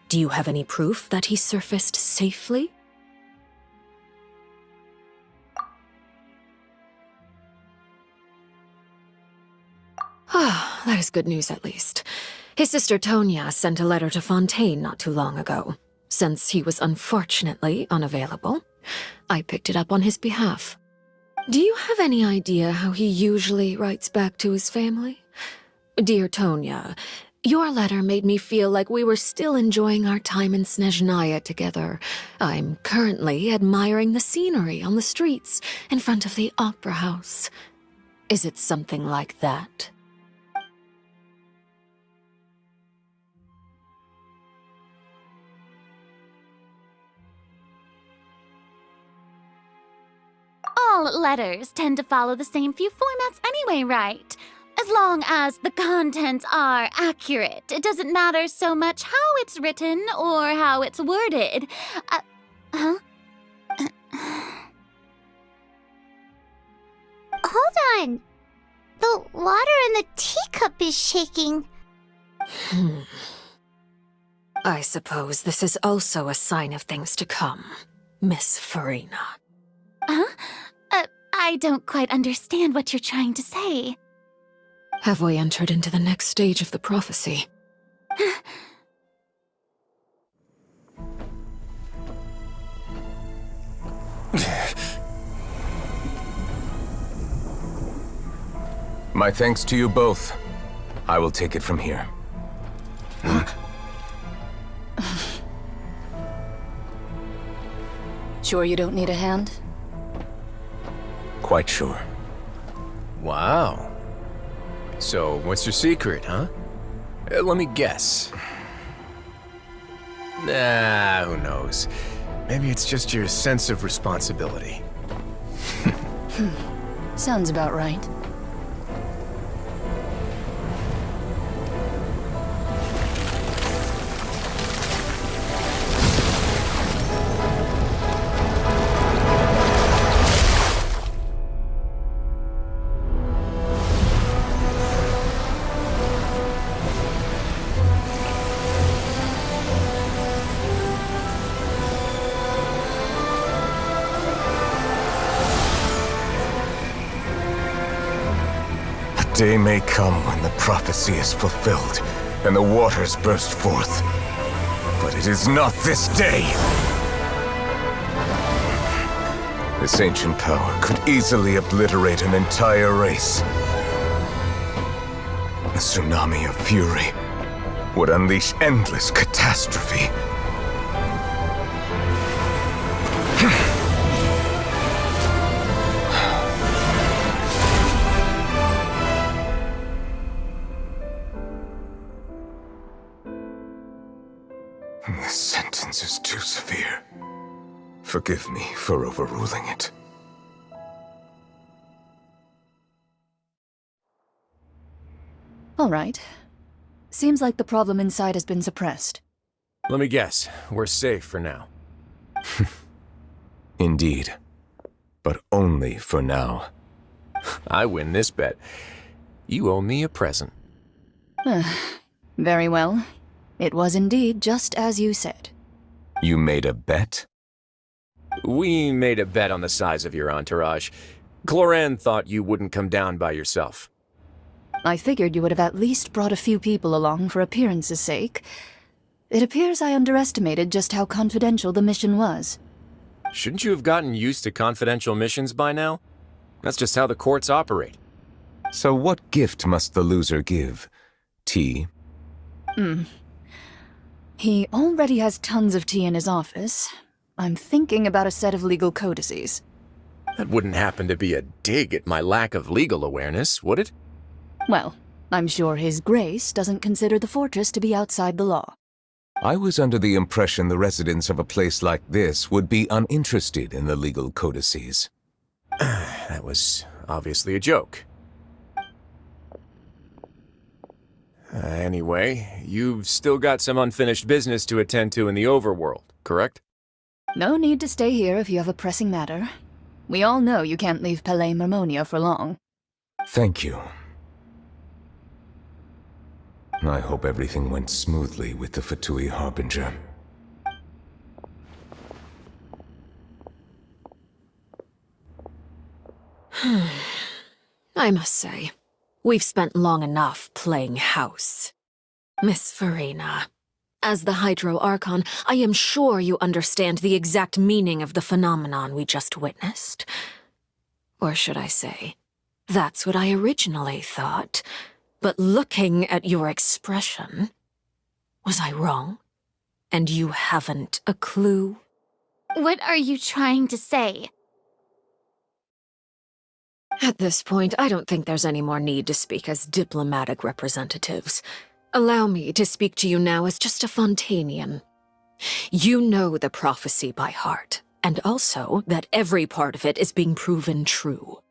S15: Do you have any proof that he surfaced safely? Ah, that is good news at least. His sister Tonya sent a letter to Fontaine not too long ago. Since he was unfortunately unavailable, I picked it up on his behalf. Do you have any idea how he usually writes back to his family? Dear Tonya, your letter made me feel like we were still enjoying our time in Snezhnaya together. I'm currently admiring the scenery on the streets in front of the opera house. Is it something like that?
S3: All letters tend to follow the same few formats anyway, right? As long as the contents are accurate, it doesn't matter so much how it's written or how it's worded. Huh?
S9: Hold on. The water in the teacup is shaking.
S15: I suppose this is also a sign of things to come, Miss Farina.
S3: Huh? I don't quite understand what you're trying to say.
S15: Have we entered into the next stage of the prophecy?
S14: My thanks to you both. I will take it from here.
S4: Sure you don't need a hand?
S14: Quite sure.
S5: Wow. So, what's your secret, huh? Let me guess. Nah, who knows? Maybe it's just your sense of responsibility.
S4: Sounds about right.
S14: Day may come when the prophecy is fulfilled, and the waters burst forth. But it is not this day! This ancient power could easily obliterate an entire race. A tsunami of fury would unleash endless catastrophe. This sentence is too severe. Forgive me for overruling it.
S4: All right. Seems like the problem inside has been suppressed.
S5: Let me guess. We're safe for now.
S14: Indeed. But only for now.
S5: I win this bet. You owe me a present.
S4: Very well. It was indeed just as you said.
S14: You made a bet?
S5: We made a bet on the size of your entourage. Clorinde thought you wouldn't come down by yourself.
S4: I figured you would have at least brought a few people along for appearance's sake. It appears I underestimated just how confidential the mission was.
S5: Shouldn't you have gotten used to confidential missions by now? That's just how the courts operate.
S14: So what gift must the loser give? Tea?
S4: He already has tons of tea in his office. I'm thinking about a set of legal codices.
S5: That wouldn't happen to be a dig at my lack of legal awareness, would it?
S4: Well, I'm sure His Grace doesn't consider the fortress to be outside the law.
S14: I was under the impression the residents of a place like this would be uninterested in the legal codices.
S5: That was obviously a joke. Anyway, you've still got some unfinished business to attend to in the overworld, correct?
S4: No need to stay here if you have a pressing matter. We all know you can't leave Palais Mermonia for long.
S14: Thank you. I hope everything went smoothly with the Fatui Harbinger.
S15: I must say, we've spent long enough playing house. Miss Farina, as the Hydro Archon, I am sure you understand the exact meaning of the phenomenon we just witnessed. Or should I say, that's what I originally thought. But looking at your expression, was I wrong? And you haven't a clue?
S3: What are you trying to say?
S15: At this point, I don't think there's any more need to speak as diplomatic representatives. Allow me to speak to you now as just a Fontanian. You know the prophecy by heart, and also that every part of it is being proven true.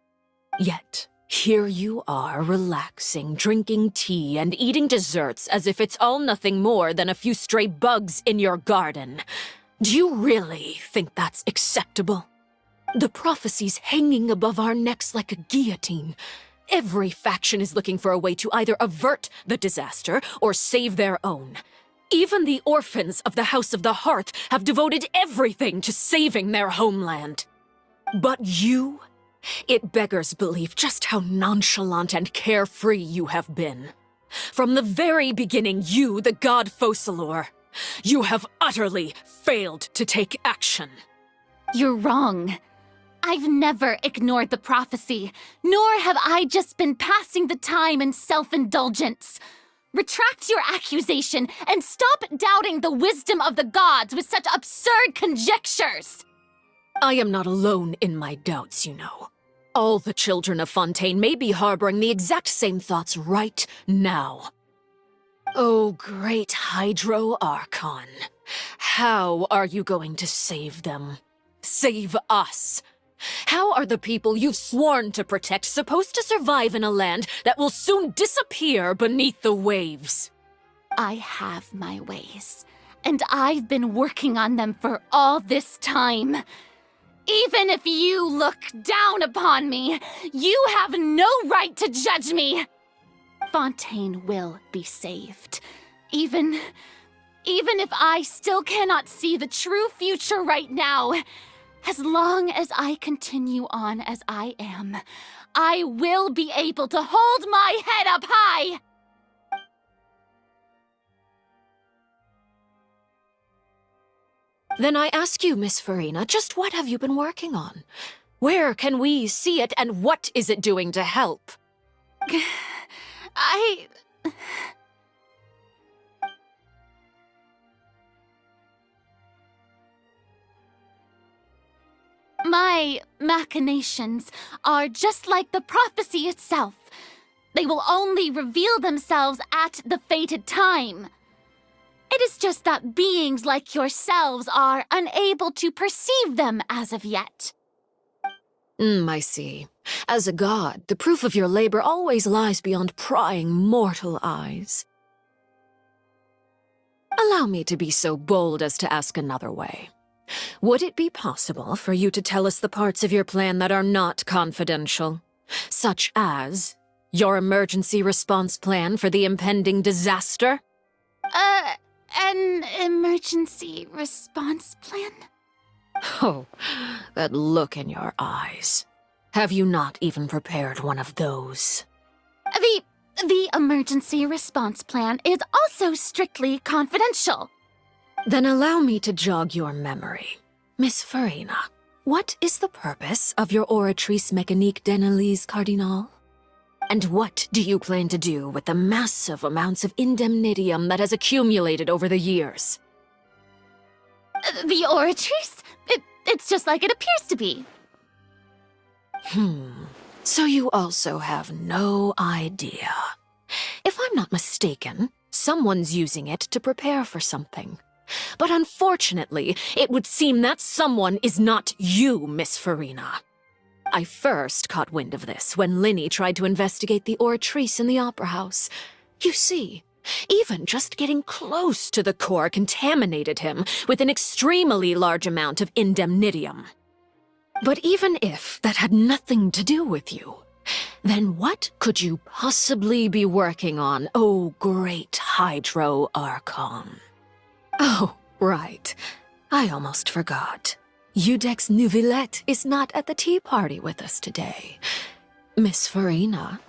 S15: Yet, here you are, relaxing, drinking tea, and eating desserts as if it's all nothing more than a few stray bugs in your garden. Do you really think that's acceptable? The prophecy's hanging above our necks like a guillotine. Every faction is looking for a way to either avert the disaster or save their own. Even the orphans of the House of the Hearth have devoted everything to saving their homeland. But you? It beggars belief just how nonchalant and carefree you have been. From the very beginning, you, the god Focalor, you have utterly failed to take action.
S16: You're wrong. I've never ignored the prophecy, nor have I just been passing the time in self-indulgence. Retract your accusation and stop doubting the wisdom of the gods with such absurd conjectures.
S15: I am not alone in my doubts, you know. All the children of Fontaine may be harboring the exact same thoughts right now. Oh, great Hydro Archon. How are you going to save them? Save us? How are the people you've sworn to protect supposed to survive in a land that will soon disappear beneath the waves?
S16: I have my ways, and I've been working on them for all this time. Even if you look down upon me, you have no right to judge me. Fontaine will be saved. Even if I still cannot see the true future right now, as long as I continue on as I am, I will be able to hold my head up high.
S15: Then I ask you, Miss Farina, just what have you been working on? Where can we see it, and what is it doing to help?
S16: My machinations are just like the prophecy itself. They will only reveal themselves at the fated time. It is just that beings like yourselves are unable to perceive them as of yet.
S15: I see. As a god, the proof of your labor always lies beyond prying mortal eyes. Allow me to be so bold as to ask another way. Would it be possible for you to tell us the parts of your plan that are not confidential? Such as your emergency response plan for the impending disaster?
S16: An emergency response plan?
S15: Oh, that look in your eyes. Have you not even prepared one of those?
S16: The emergency response plan is also strictly confidential.
S15: Then allow me to jog your memory. Miss Farina, what is the purpose of your Oratrice Mécanique d'Analyse Cardinal? And what do you plan to do with the massive amounts of indemnitium that has accumulated over the years?
S16: The Oratrice? It's just like it appears to be.
S15: So you also have no idea. If I'm not mistaken, someone's using it to prepare for something. But unfortunately, it would seem that someone is not you, Miss Farina. I first caught wind of this when Linny tried to investigate the Oratrice in the Opera House. You see, even just getting close to the core contaminated him with an extremely large amount of indemnitium. But even if that had nothing to do with you, then what could you possibly be working on, oh great Hydro Archon? Oh, right. I almost forgot. Udex Neuvillette is not at the tea party with us today. Miss Farina,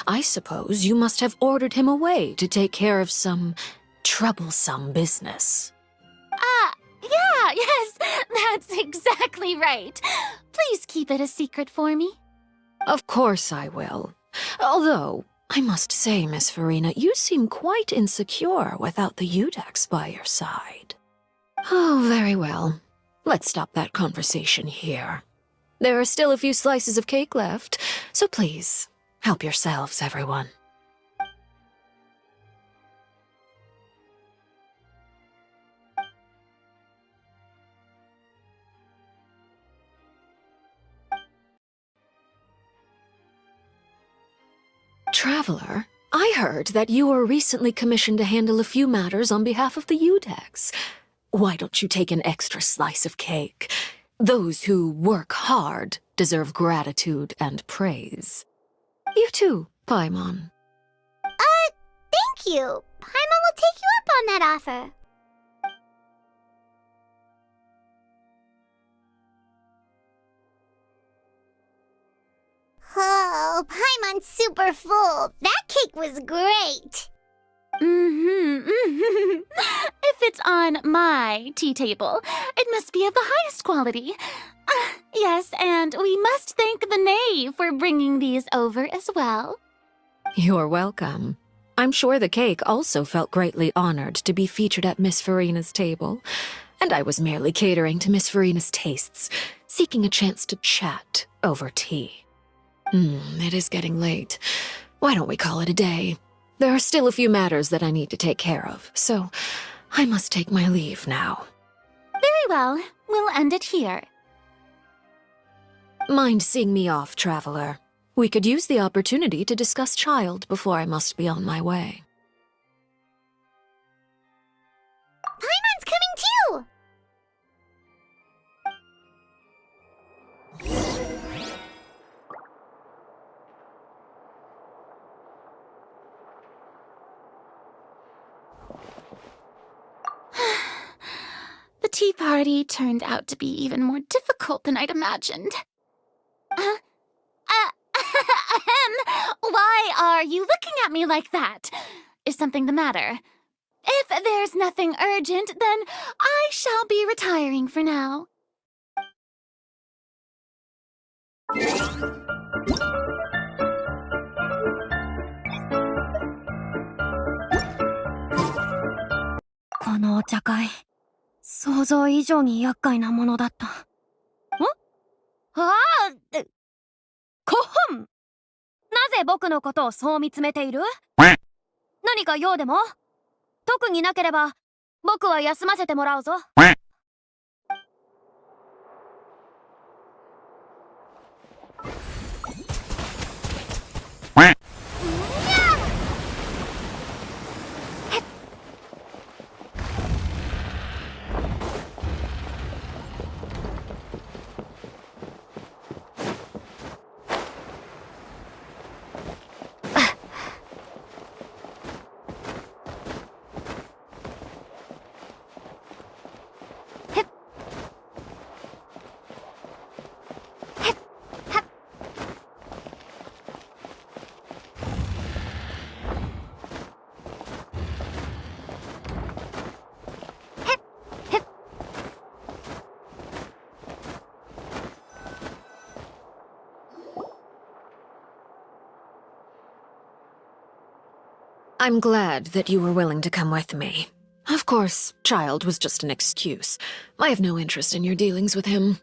S15: I suppose you must have ordered him away to take care of some troublesome business.
S16: Yes, that's exactly right. Please keep it a secret for me.
S15: Of course I will. Although, I must say, Miss Farina, you seem quite insecure without the Udex by your side. Oh, very well. Let's stop that conversation here. There are still a few slices of cake left, so please, help yourselves, everyone. Traveler, I heard that you were recently commissioned to handle a few matters on behalf of the Udex. Why don't you take an extra slice of cake? Those who work hard deserve gratitude and praise. You too, Paimon.
S9: Thank you. Paimon will take you up on that offer. Oh, Paimon's super full. That cake was great.
S16: If it's on my tea table, it must be of the highest quality. Yes, and we must thank the knave for bringing these over as well.
S15: You're welcome. I'm sure the cake also felt greatly honored to be featured at Miss Farina's table, and I was merely catering to Miss Farina's tastes, seeking a chance to chat over tea. It is getting late. Why don't we call it a day? There are still a few matters that I need to take care of, so I must take my leave now.
S16: Very well. We'll end it here.
S15: Mind seeing me off, traveler? We could use the opportunity to discuss child before I must be on my way.
S9: Paimon's coming too!
S16: The tea party turned out to be even more difficult than I'd imagined. Why are you looking at me like that? Is something the matter? If there's nothing urgent, then I shall be retiring for now.
S6: This茶会, 想像以上に厄介なものだった。コホン！なぜ僕のことをそう見つめている？何か用でも？特になければ、僕は休ませてもらうぞ。
S15: I'm glad that you were willing to come with me. Of course, child was just an excuse. I have no interest in your dealings with him.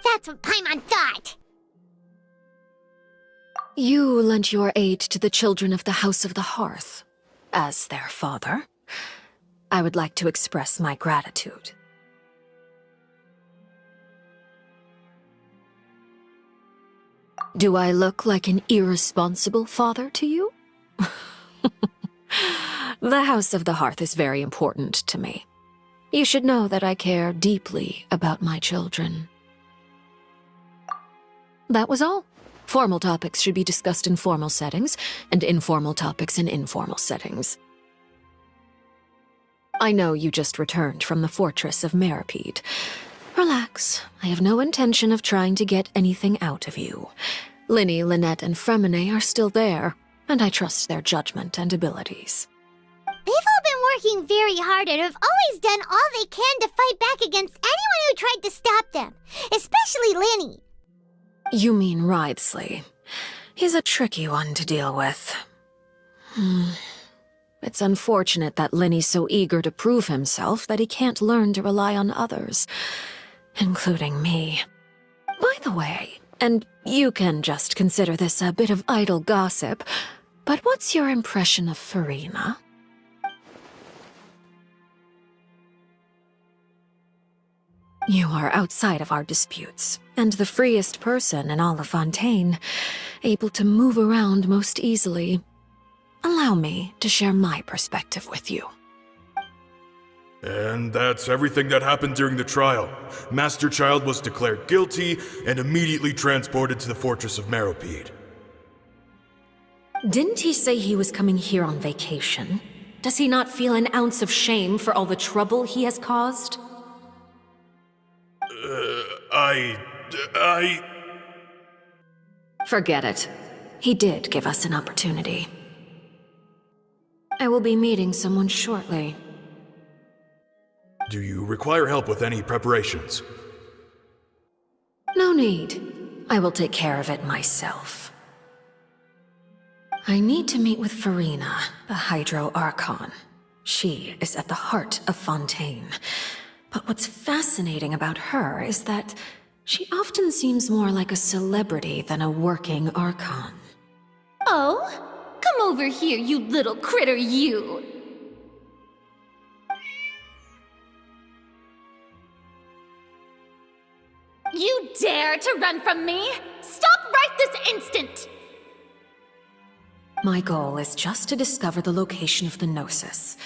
S9: That's what Paimon thought.
S15: You lent your aid to the children of the House of the Hearth. As their father, I would like to express my gratitude. Do I look like an irresponsible father to you? The House of the Hearth is very important to me. You should know that I care deeply about my children. That was all. Formal topics should be discussed in formal settings, and informal topics in informal settings. I know you just returned from the fortress of Meripede. Relax. I have no intention of trying to get anything out of you. Linny, Lynette, and Freminet are still there, and I trust their judgment and abilities.
S9: They've all been working very hard and have always done all they can to fight back against anyone who tried to stop them, especially Linny.
S15: You mean Wriothesley. He's a tricky one to deal with. It's unfortunate that Linny's so eager to prove himself that he can't learn to rely on others, including me. By the way, and you can just consider this a bit of idle gossip, but what's your impression of Farina? You are outside of our disputes, and the freest person in all of Fontaine, able to move around most easily. Allow me to share my perspective with you.
S10: And that's everything that happened during the trial. Master Child was declared guilty and immediately transported to the fortress of Meripede.
S15: Didn't he say he was coming here on vacation? Does he not feel an ounce of shame for all the trouble he has caused? Forget it. He did give us an opportunity. I will be meeting someone shortly.
S10: Do you require help with any preparations?
S15: No need. I will take care of it myself. I need to meet with Freminet, the Hydro Archon. She is at the heart of Fontaine. But what's fascinating about her is that she often seems more like a celebrity than a working Archon.
S16: Oh, come over here, you little critter, you! You dare to run from me? Stop right this instant!
S15: My goal is just to discover the location of the Gnosis.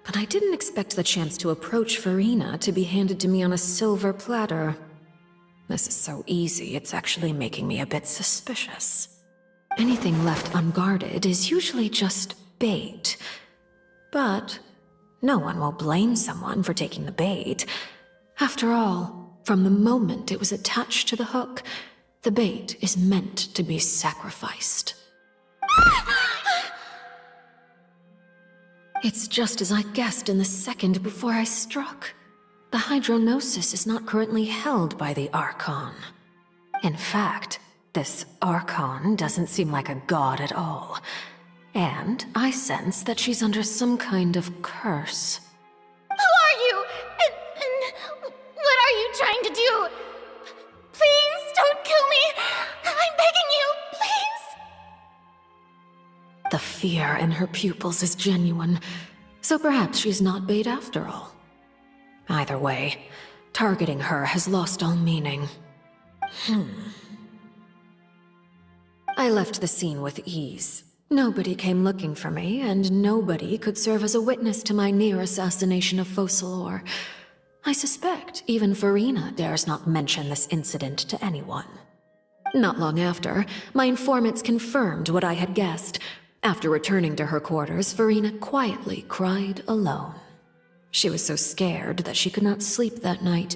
S15: But I didn't expect the chance to approach Freminet to be handed to me on a silver platter. This is so easy, it's actually making me a bit suspicious. Anything left unguarded is usually just bait. But no one will blame someone for taking the bait. After all, from the moment it was attached to the hook, the bait is meant to be sacrificed. It's just as I guessed in the second before I struck. The Hydronosis is not currently held by the Archon. In fact, this Archon doesn't seem like a god at all. And I sense that she's under some kind of curse.
S16: Who are you? And what are you trying to do? Please don't kill me! I'm begging you, please!
S15: The fear in her pupils is genuine, so perhaps she's not bait after all. Either way, targeting her has lost all meaning. I left the scene with ease. Nobody came looking for me, and nobody could serve as a witness to my near assassination of Focalor. I suspect even Freminet dares not mention this incident to anyone. Not long after, my informants confirmed what I had guessed. After returning to her quarters, Freminet quietly cried alone. She was so scared that she could not sleep that night,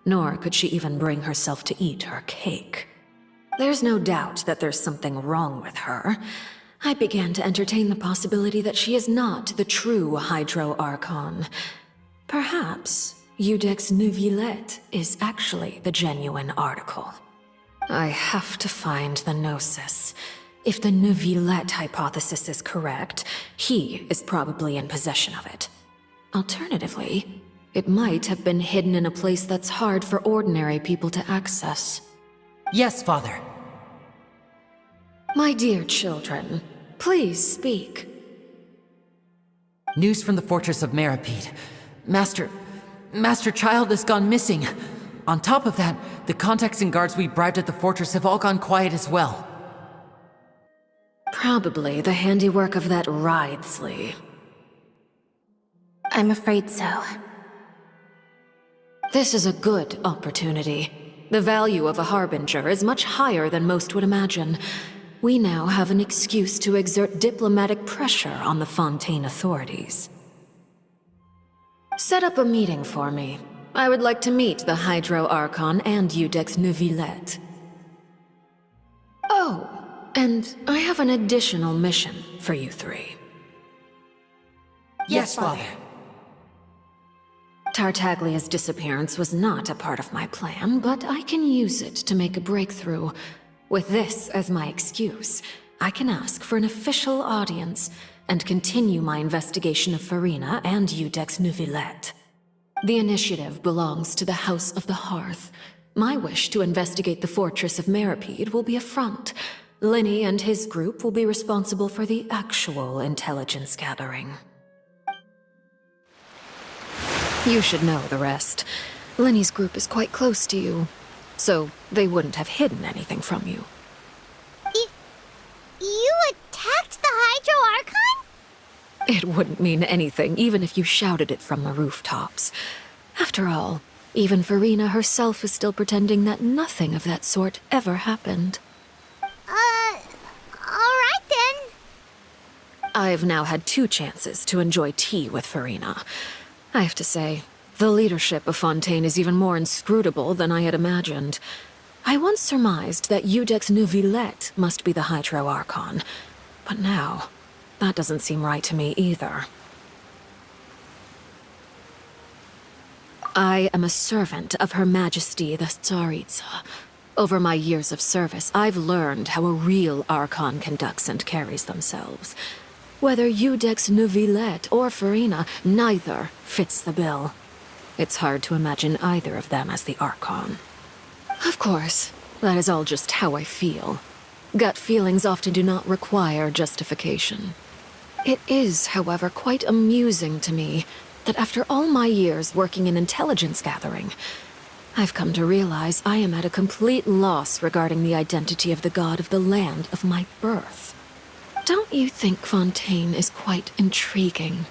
S15: nor could she even bring herself to eat her cake. There's no doubt that there's something wrong with her. I began to entertain the possibility that she is not the true Hydro Archon. Perhaps Iudex Neuvillette is actually the genuine article. I have to find the Gnosis. If the Neuvillette hypothesis is correct, he is probably in possession of it. Alternatively, it might have been hidden in a place that's hard for ordinary people to access.
S2: Yes, Father.
S15: My dear children, please speak.
S2: News from the fortress of Meripede. Master Child has gone missing. On top of that, the contacts and guards we bribed at the fortress have all gone quiet as well.
S15: Probably the handiwork of that Writhsley.
S6: I'm afraid so.
S15: This is a good opportunity. The value of a Harbinger is much higher than most would imagine. We now have an excuse to exert diplomatic pressure on the Fontaine authorities. Set up a meeting for me. I would like to meet the Hydro Archon and Iudex Neuvillette. Oh, and I have an additional mission for you three.
S2: Yes, Father.
S15: Tartaglia's disappearance was not a part of my plan, but I can use it to make a breakthrough. With this as my excuse, I can ask for an official audience and continue my investigation of Freminet and Iudex Neuvillette. The initiative belongs to the House of the Hearth. My wish to investigate the fortress of Meripede will be a front. Linny and his group will be responsible for the actual intelligence gathering. You should know the rest. Linny's group is quite close to you, so they wouldn't have hidden anything from you.
S9: You attacked the Hydro Archon?
S15: It wouldn't mean anything, even if you shouted it from the rooftops. After all, even Freminet herself is still pretending that nothing of that sort ever happened.
S9: Alright then.
S15: I've now had 2 chances to enjoy tea with Farina. I have to say, the leadership of Fontaine is even more inscrutable than I had imagined. I once surmised that Iudex Neuvillette must be the Hydro Archon, but now, that doesn't seem right to me either. I am a servant of Her Majesty the Tsaritsa. Over my years of service, I've learned how a real Archon conducts and carries themselves. Whether Iudex Neuvillette or Farina, neither fits the bill. It's hard to imagine either of them as the Archon. Of course, that is all just how I feel. Gut feelings often do not require justification. It is, however, quite amusing to me that after all my years working in intelligence gathering, I've come to realize I am at a complete loss regarding the identity of the god of the land of my birth. Don't you think Fontaine is quite intriguing?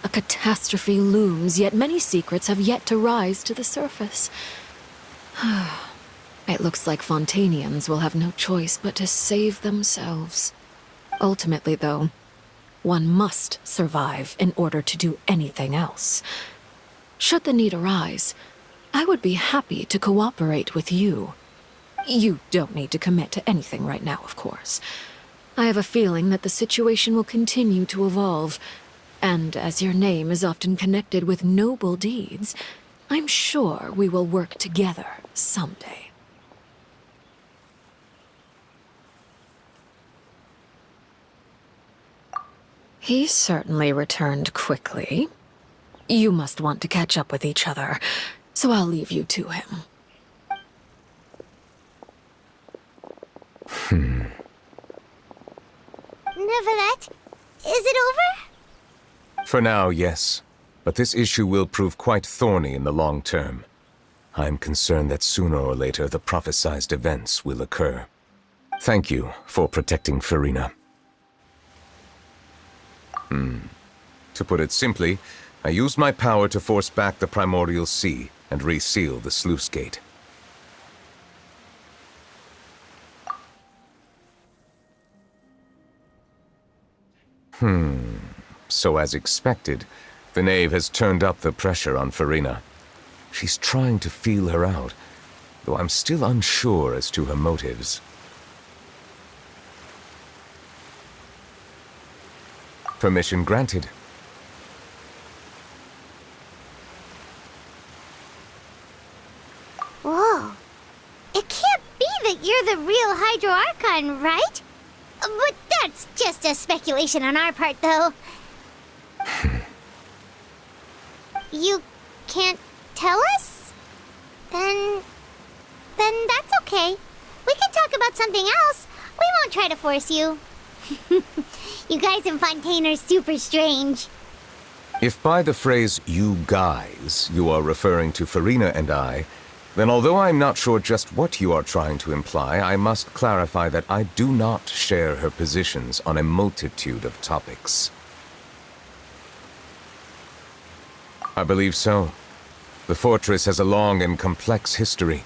S15: A catastrophe looms, yet many secrets have yet to rise to the surface. It looks like Fontainians will have no choice but to save themselves. Ultimately, though, one must survive in order to do anything else. Should the need arise, I would be happy to cooperate with you. You don't need to commit to anything right now, of course. I have a feeling that the situation will continue to evolve, and as your name is often connected with noble deeds, I'm sure we will work together someday. He certainly returned quickly. You must want to catch up with each other, so I'll leave you to him.
S9: Neuvillette, is it over?
S14: For now, yes. But this issue will prove quite thorny in the long term. I'm concerned that sooner or later the prophesized events will occur. Thank you for protecting Farina. To put it simply, I used my power to force back the primordial sea and reseal the sluice gate. So as expected, the knave has turned up the pressure on Farina. She's trying to feel her out, though I'm still unsure as to her motives. Permission granted.
S9: Whoa. It can't be that you're the real Hydro Archon, right? But that's just a speculation on our part, though. You can't tell us? Then that's okay. We can talk about something else. We won't try to force you. You guys in Fontaine are super strange.
S14: If by the phrase, you guys, you are referring to Farina and I, then although I'm not sure just what you are trying to imply, I must clarify that I do not share her positions on a multitude of topics. I believe so. The fortress has a long and complex history.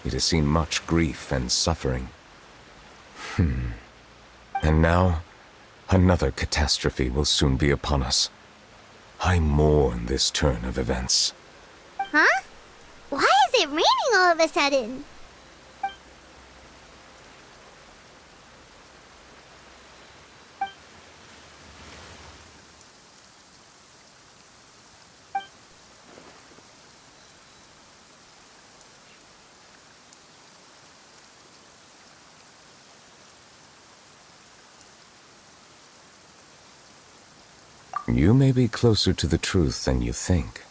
S14: It has seen much grief and suffering. And now, another catastrophe will soon be upon us. I mourn this turn of events.
S9: Huh? Why is it raining all of a sudden?
S14: You may be closer to the truth than you think.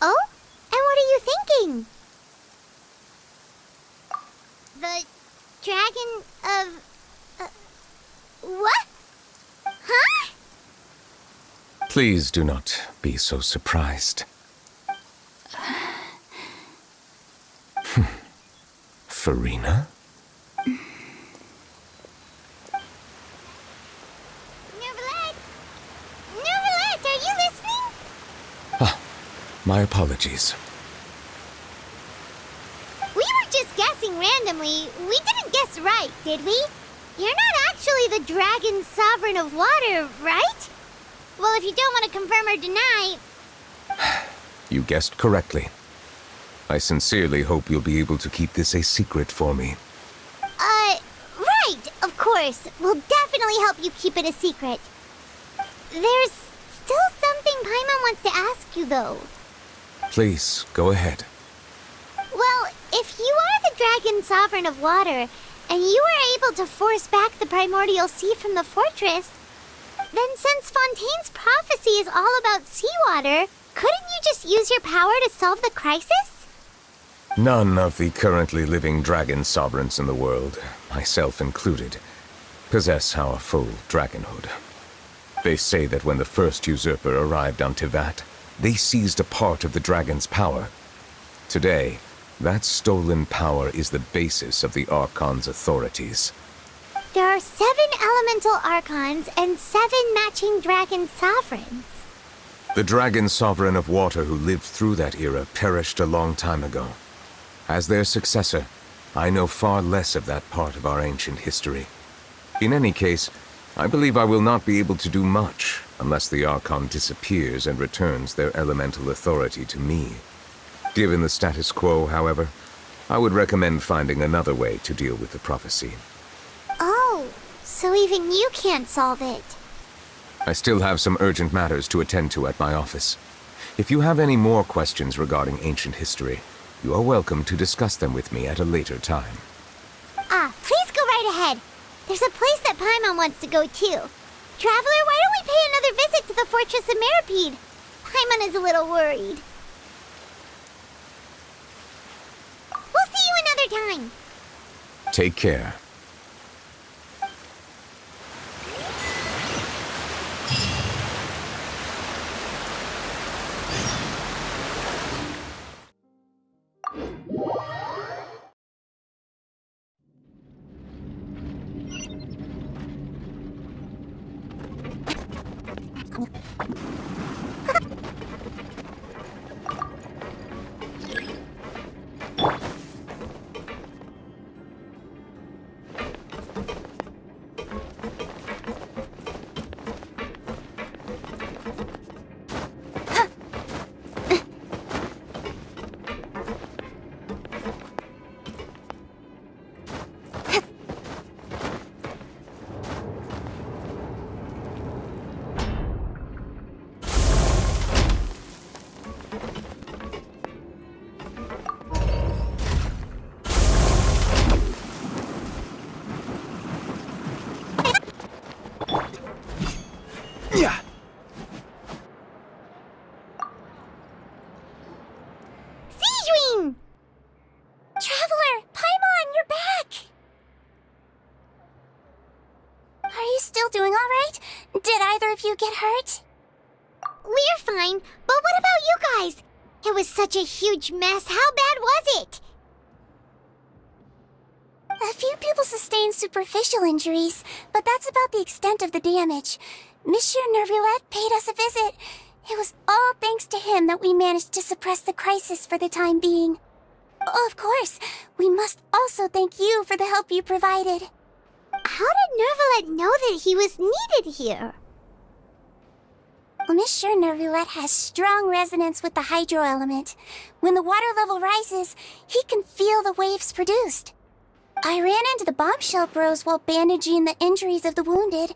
S9: Oh? And what are you thinking? The dragon of... what? Huh?
S14: Please do not be so surprised. Farina? My apologies.
S9: We were just guessing randomly. We didn't guess right, did we? You're not actually the dragon sovereign of water, right? Well, if you don't want to confirm or deny...
S14: You guessed correctly. I sincerely hope you'll be able to keep this a secret for me.
S9: Right, of course. We'll definitely help you keep it a secret. There's still something Paimon wants to ask you, though.
S14: Please, go ahead.
S9: Well, if you are the dragon sovereign of water, and you were able to force back the primordial sea from the fortress, then since Fontaine's prophecy is all about seawater, couldn't you just use your power to solve the crisis?
S14: None of the currently living dragon sovereigns in the world, myself included, possess our full dragonhood. They say that when the first usurper arrived on Tivat, they seized a part of the dragon's power. Today, that stolen power is the basis of the Archon's authorities.
S9: There are 7 elemental archons and 7 matching dragon sovereigns.
S14: The dragon sovereign of water who lived through that era perished a long time ago. As their successor, I know far less of that part of our ancient history. In any case, I believe I will not be able to do much unless the Archon disappears and returns their elemental authority to me. Given the status quo, however, I would recommend finding another way to deal with the prophecy.
S9: Oh, so even you can't solve it.
S14: I still have some urgent matters to attend to at my office. If you have any more questions regarding ancient history, you are welcome to discuss them with me at a later time.
S9: Please go right ahead. There's a place that Paimon wants to go too. Traveler, why don't we pay another visit to the Fortress of Meripede? Paimon is a little worried. We'll see you another time.
S14: Take care.
S3: Get hurt?
S9: We're fine, but what about you guys? It was such a huge mess. How bad was it?
S3: A few people sustained superficial injuries, but that's about the extent of the damage. Monsieur Nervillette paid us a visit. It was all thanks to him that we managed to suppress the crisis for the time being. Of course, we must also thank you for the help you provided.
S9: How did Nervillette know that he was needed here?
S3: Monsieur Nervillette has strong resonance with the hydro element. When the water level rises, he can feel the waves produced. I ran into the bombshell bros while bandaging the injuries of the wounded.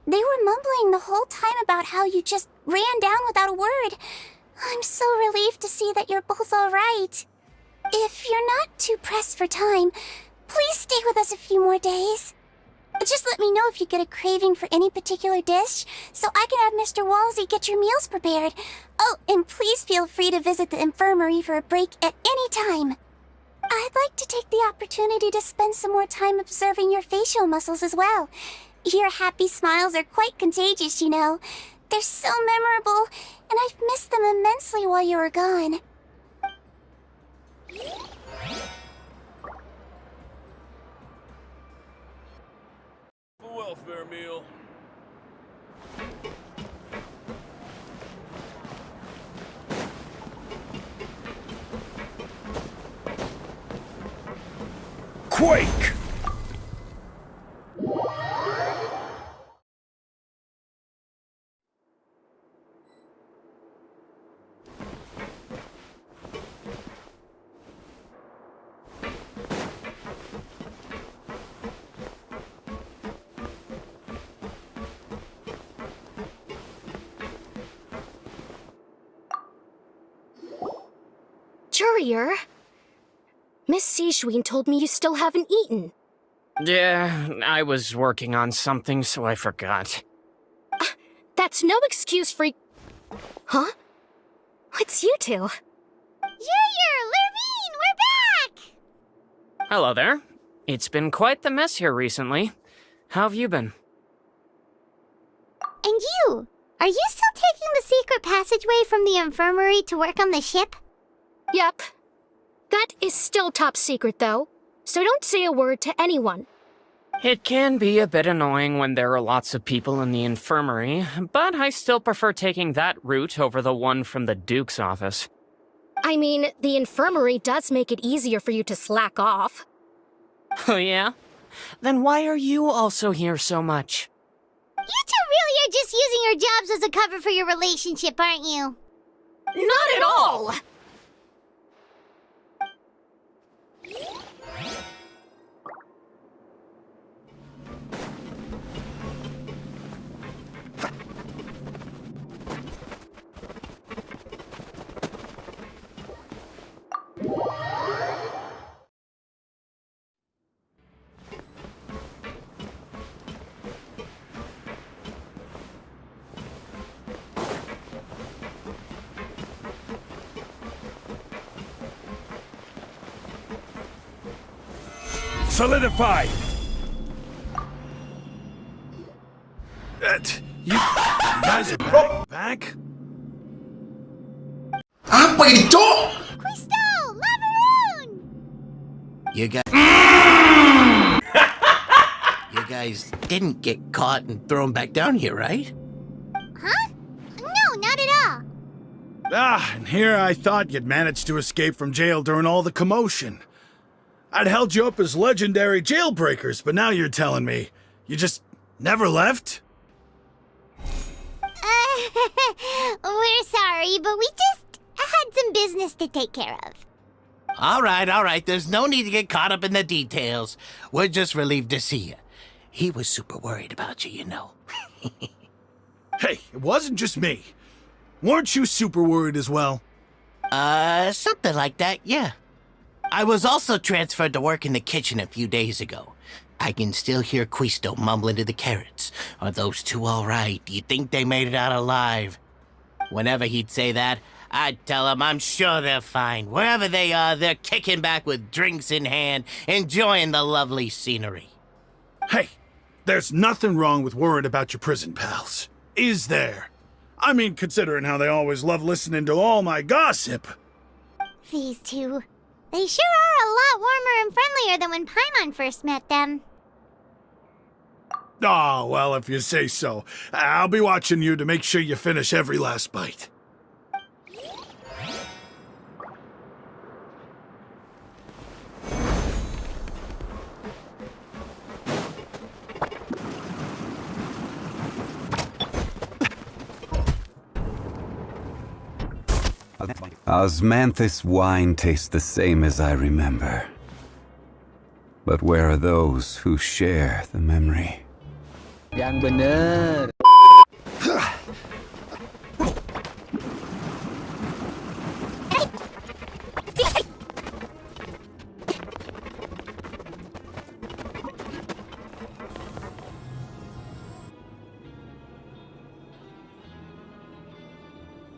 S3: They were mumbling the whole time about how you just ran down without a word. I'm so relieved to see that you're both all right. If you're not too pressed for time, please stay with us a few more days. Just let me know if you get a craving for any particular dish, so I can have Mr. Walsey get your meals prepared. Oh, and please feel free to visit the infirmary for a break at any time. I'd like to take the opportunity to spend some more time observing your facial muscles as well. Your happy smiles are quite contagious, you know. They're so memorable, and I've missed them immensely while you were gone.
S10: Welfare meal.
S13: Quake!
S6: Courier? Miss Sijwin told me you still haven't eaten.
S8: Yeah, I was working on something, so I forgot.
S6: That's no excuse for... Huh? It's you two.
S9: Njir, Lurvine, we're back!
S8: Hello there. It's been quite the mess here recently. How have you been?
S9: And you? Are you still taking the secret passageway from the infirmary to work on the ship?
S6: Yep. That is still top secret, though, so don't say a word to anyone.
S8: It can be a bit annoying when there are lots of people in the infirmary, but I still prefer taking that route over the one from the Duke's office.
S6: I mean, the infirmary does make it easier for you to slack off.
S8: Oh yeah? Then why are you also here so much?
S9: You two really are just using your jobs as a cover for your relationship, aren't you?
S6: Not at all!
S13: Solidify! You guys are back?
S12: Apa itu?
S9: Crystal! Lavaroon!
S12: You guys didn't get caught and thrown back down here, right?
S9: Huh? No, not at all.
S13: And here I thought you'd managed to escape from jail during all the commotion. I'd held you up as legendary jailbreakers, but now you're telling me you just never left?
S9: We're sorry, but we just had some business to take care of.
S12: All right. There's no need to get caught up in the details. We're just relieved to see you. He was super worried about you, you know.
S13: Hey, it wasn't just me. Weren't you super worried as well?
S12: Something like that, yeah. I was also transferred to work in the kitchen a few days ago. I can still hear Quisto mumbling to the carrots. Are those two all right? Do you think they made it out alive? Whenever he'd say that, I'd tell him I'm sure they're fine. Wherever they are, they're kicking back with drinks in hand, enjoying the lovely scenery.
S13: Hey, there's nothing wrong with worrying about your prison pals. Is there? I mean, considering how they always love listening to all my gossip.
S9: These two. They sure are a lot warmer and friendlier than when Paimon first met them.
S13: Oh, well, if you say so. I'll be watching you to make sure you finish every last bite.
S1: Osmanthus wine tastes the same as I remember. But where are those who share the memory?
S2: Yang bener.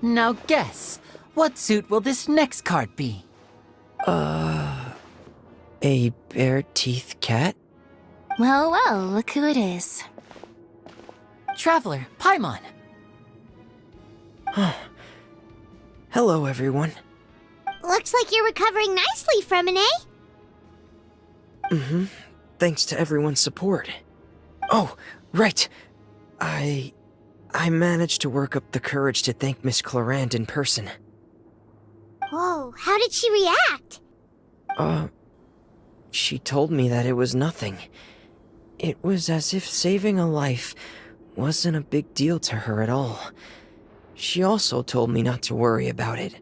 S2: Now guess, what suit will this next card be?
S7: A bare-teeth cat?
S6: Well, look who it is.
S2: Traveler, Paimon.
S7: Hello, everyone.
S9: Looks like you're recovering nicely, Freminet.
S7: Mm-hmm. Thanks to everyone's support. Oh, right. I managed to work up the courage to thank Miss Clorinde in person.
S9: Whoa, how did she react?
S7: She told me that it was nothing. It was as if saving a life wasn't a big deal to her at all. She also told me not to worry about it.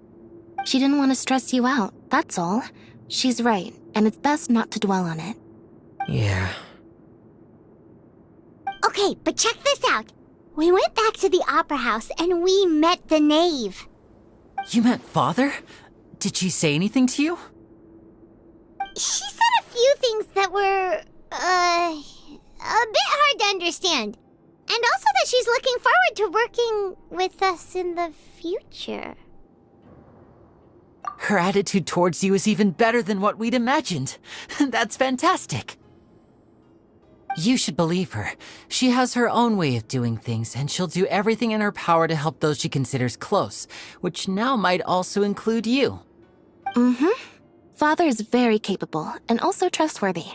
S6: She didn't want to stress you out, that's all. She's right, and it's best not to dwell on it.
S7: Yeah.
S9: Okay, but check this out. We went back to the opera house and we met the knave.
S2: You met Father? Did she say anything to you?
S9: She said a few things that were, a bit hard to understand. And also that she's looking forward to working with us in the future.
S2: Her attitude towards you is even better than what we'd imagined. That's fantastic. You should believe her. She has her own way of doing things, and she'll do everything in her power to help those she considers close, which now might also include you.
S6: Mm-hmm. Father is very capable, and also trustworthy.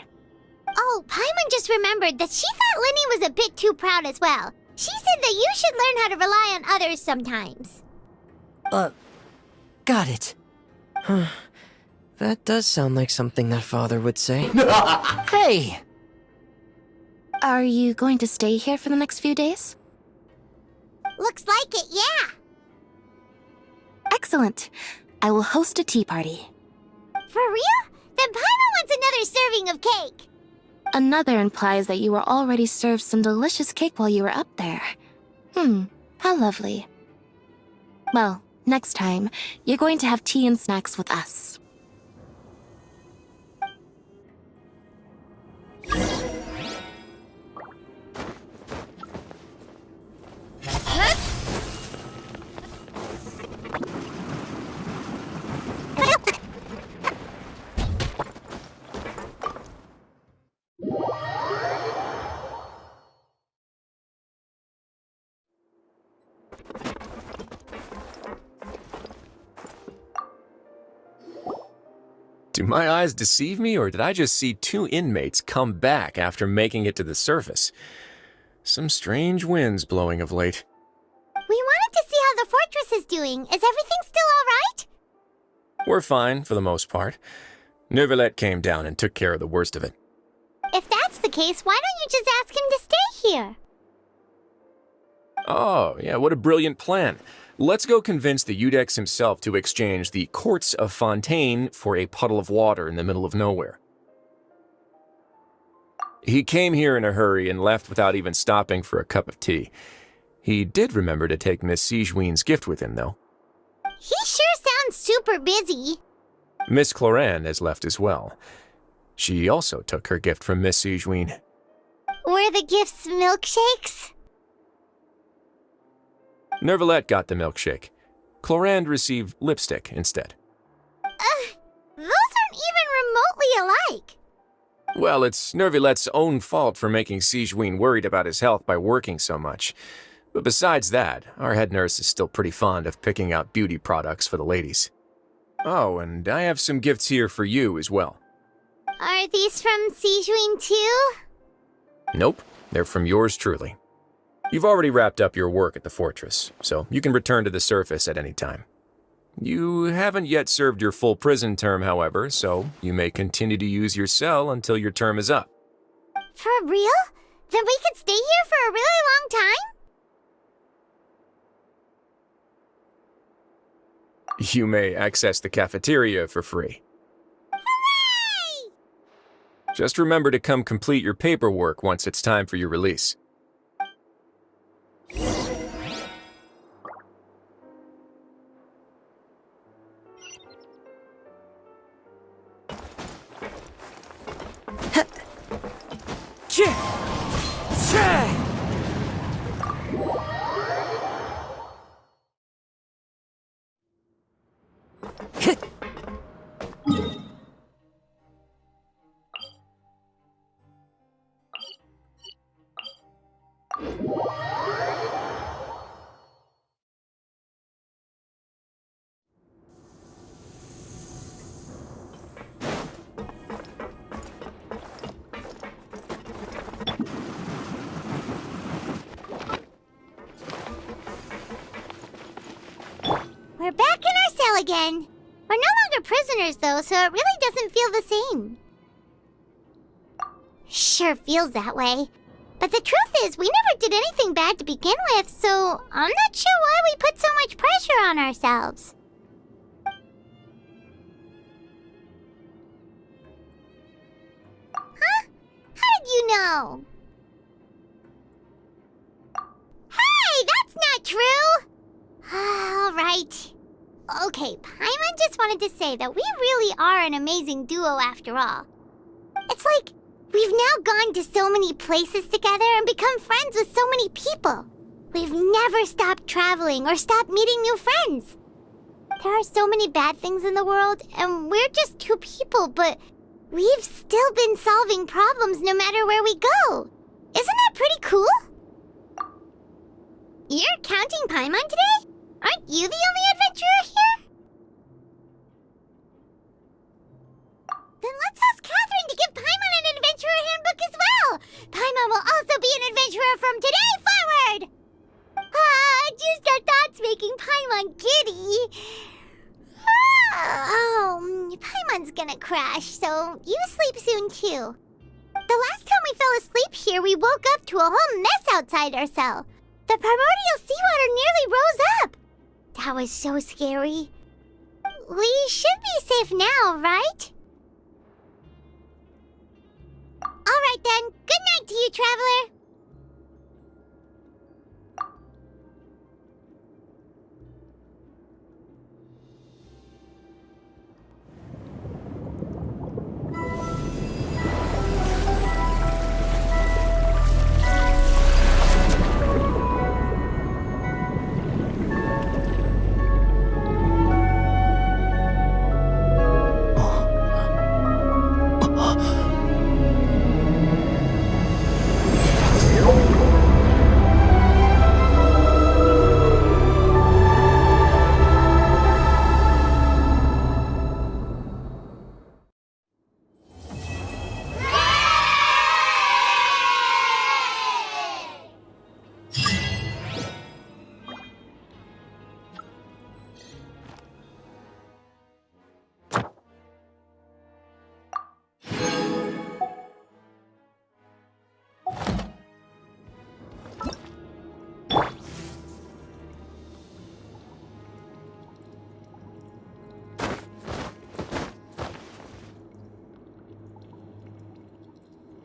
S9: Oh, Paimon just remembered that she thought Lenny was a bit too proud as well. She said that you should learn how to rely on others sometimes.
S2: Got it.
S7: That does sound like something that Father would say.
S2: Hey!
S6: Are you going to stay here for the next few days?
S9: Looks like it, yeah.
S6: Excellent. I will host a tea party.
S9: For real? Then Paimon wants another serving of cake.
S6: Another implies that you were already served some delicious cake while you were up there. How lovely. Well, next time, you're going to have tea and snacks with us.
S5: Do my eyes deceive me, or did I just see two inmates come back after making it to the surface? Some strange winds blowing of late.
S9: We wanted to see how the fortress is doing. Is everything still alright?
S5: We're fine, for the most part. Neuvillette came down and took care of the worst of it.
S9: If that's the case, why don't you just ask him to stay here?
S5: Oh, yeah, what a brilliant plan. Let's go convince the Eudex himself to exchange the Courts of Fontaine for a puddle of water in the middle of nowhere. He came here in a hurry and left without even stopping for a cup of tea. He did remember to take Miss Sigewinne's gift with him, though.
S9: He sure sounds super busy.
S5: Miss Clorinde has left as well. She also took her gift from Miss Sigewinne.
S9: Were the gifts milkshakes?
S5: Neuvillette got the milkshake. Clorinde received lipstick instead.
S9: Those aren't even remotely alike.
S5: Well, it's Neuvillette's own fault for making Sigewinne worried about his health by working so much. But besides that, our head nurse is still pretty fond of picking out beauty products for the ladies. Oh, and I have some gifts here for you as well.
S9: Are these from Sigewinne too?
S5: Nope, they're from yours truly. You've already wrapped up your work at the fortress, so you can return to the surface at any time. You haven't yet served your full prison term, however, so you may continue to use your cell until your term is up.
S9: For real? Then we could stay here for a really long time?
S5: You may access the cafeteria for free.
S9: Hooray!
S5: Just remember to come complete your paperwork once it's time for your release.
S9: We're back in our cell again. We're no longer prisoners, though, so it really doesn't feel the same. Sure feels that way. But the truth is, we never did anything bad to begin with, so I'm not sure why we put so much pressure on ourselves. Huh? How did you know? Hey, that's not true! All right. Okay, Paimon just wanted to say that we really are an amazing duo after all. It's like we've now gone to so many places together and become friends with so many people. We've never stopped traveling or stopped meeting new friends. There are so many bad things in the world, and we're just two people, but we've still been solving problems no matter where we go. Isn't that pretty cool? You're counting Paimon today? Aren't you the only adventurer here? Then let's ask Catherine to give Paimon an adventurer handbook as well. Paimon will also be an adventurer from today forward. Just our thoughts making Paimon giddy. Paimon's gonna crash, so you sleep soon too. The last time we fell asleep here, we woke up to a whole mess outside our cell. The primordial seawater nearly rose up. That was so scary. We should be safe now, right? Alright then, good night to you, traveler.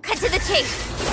S16: Cut to the chase.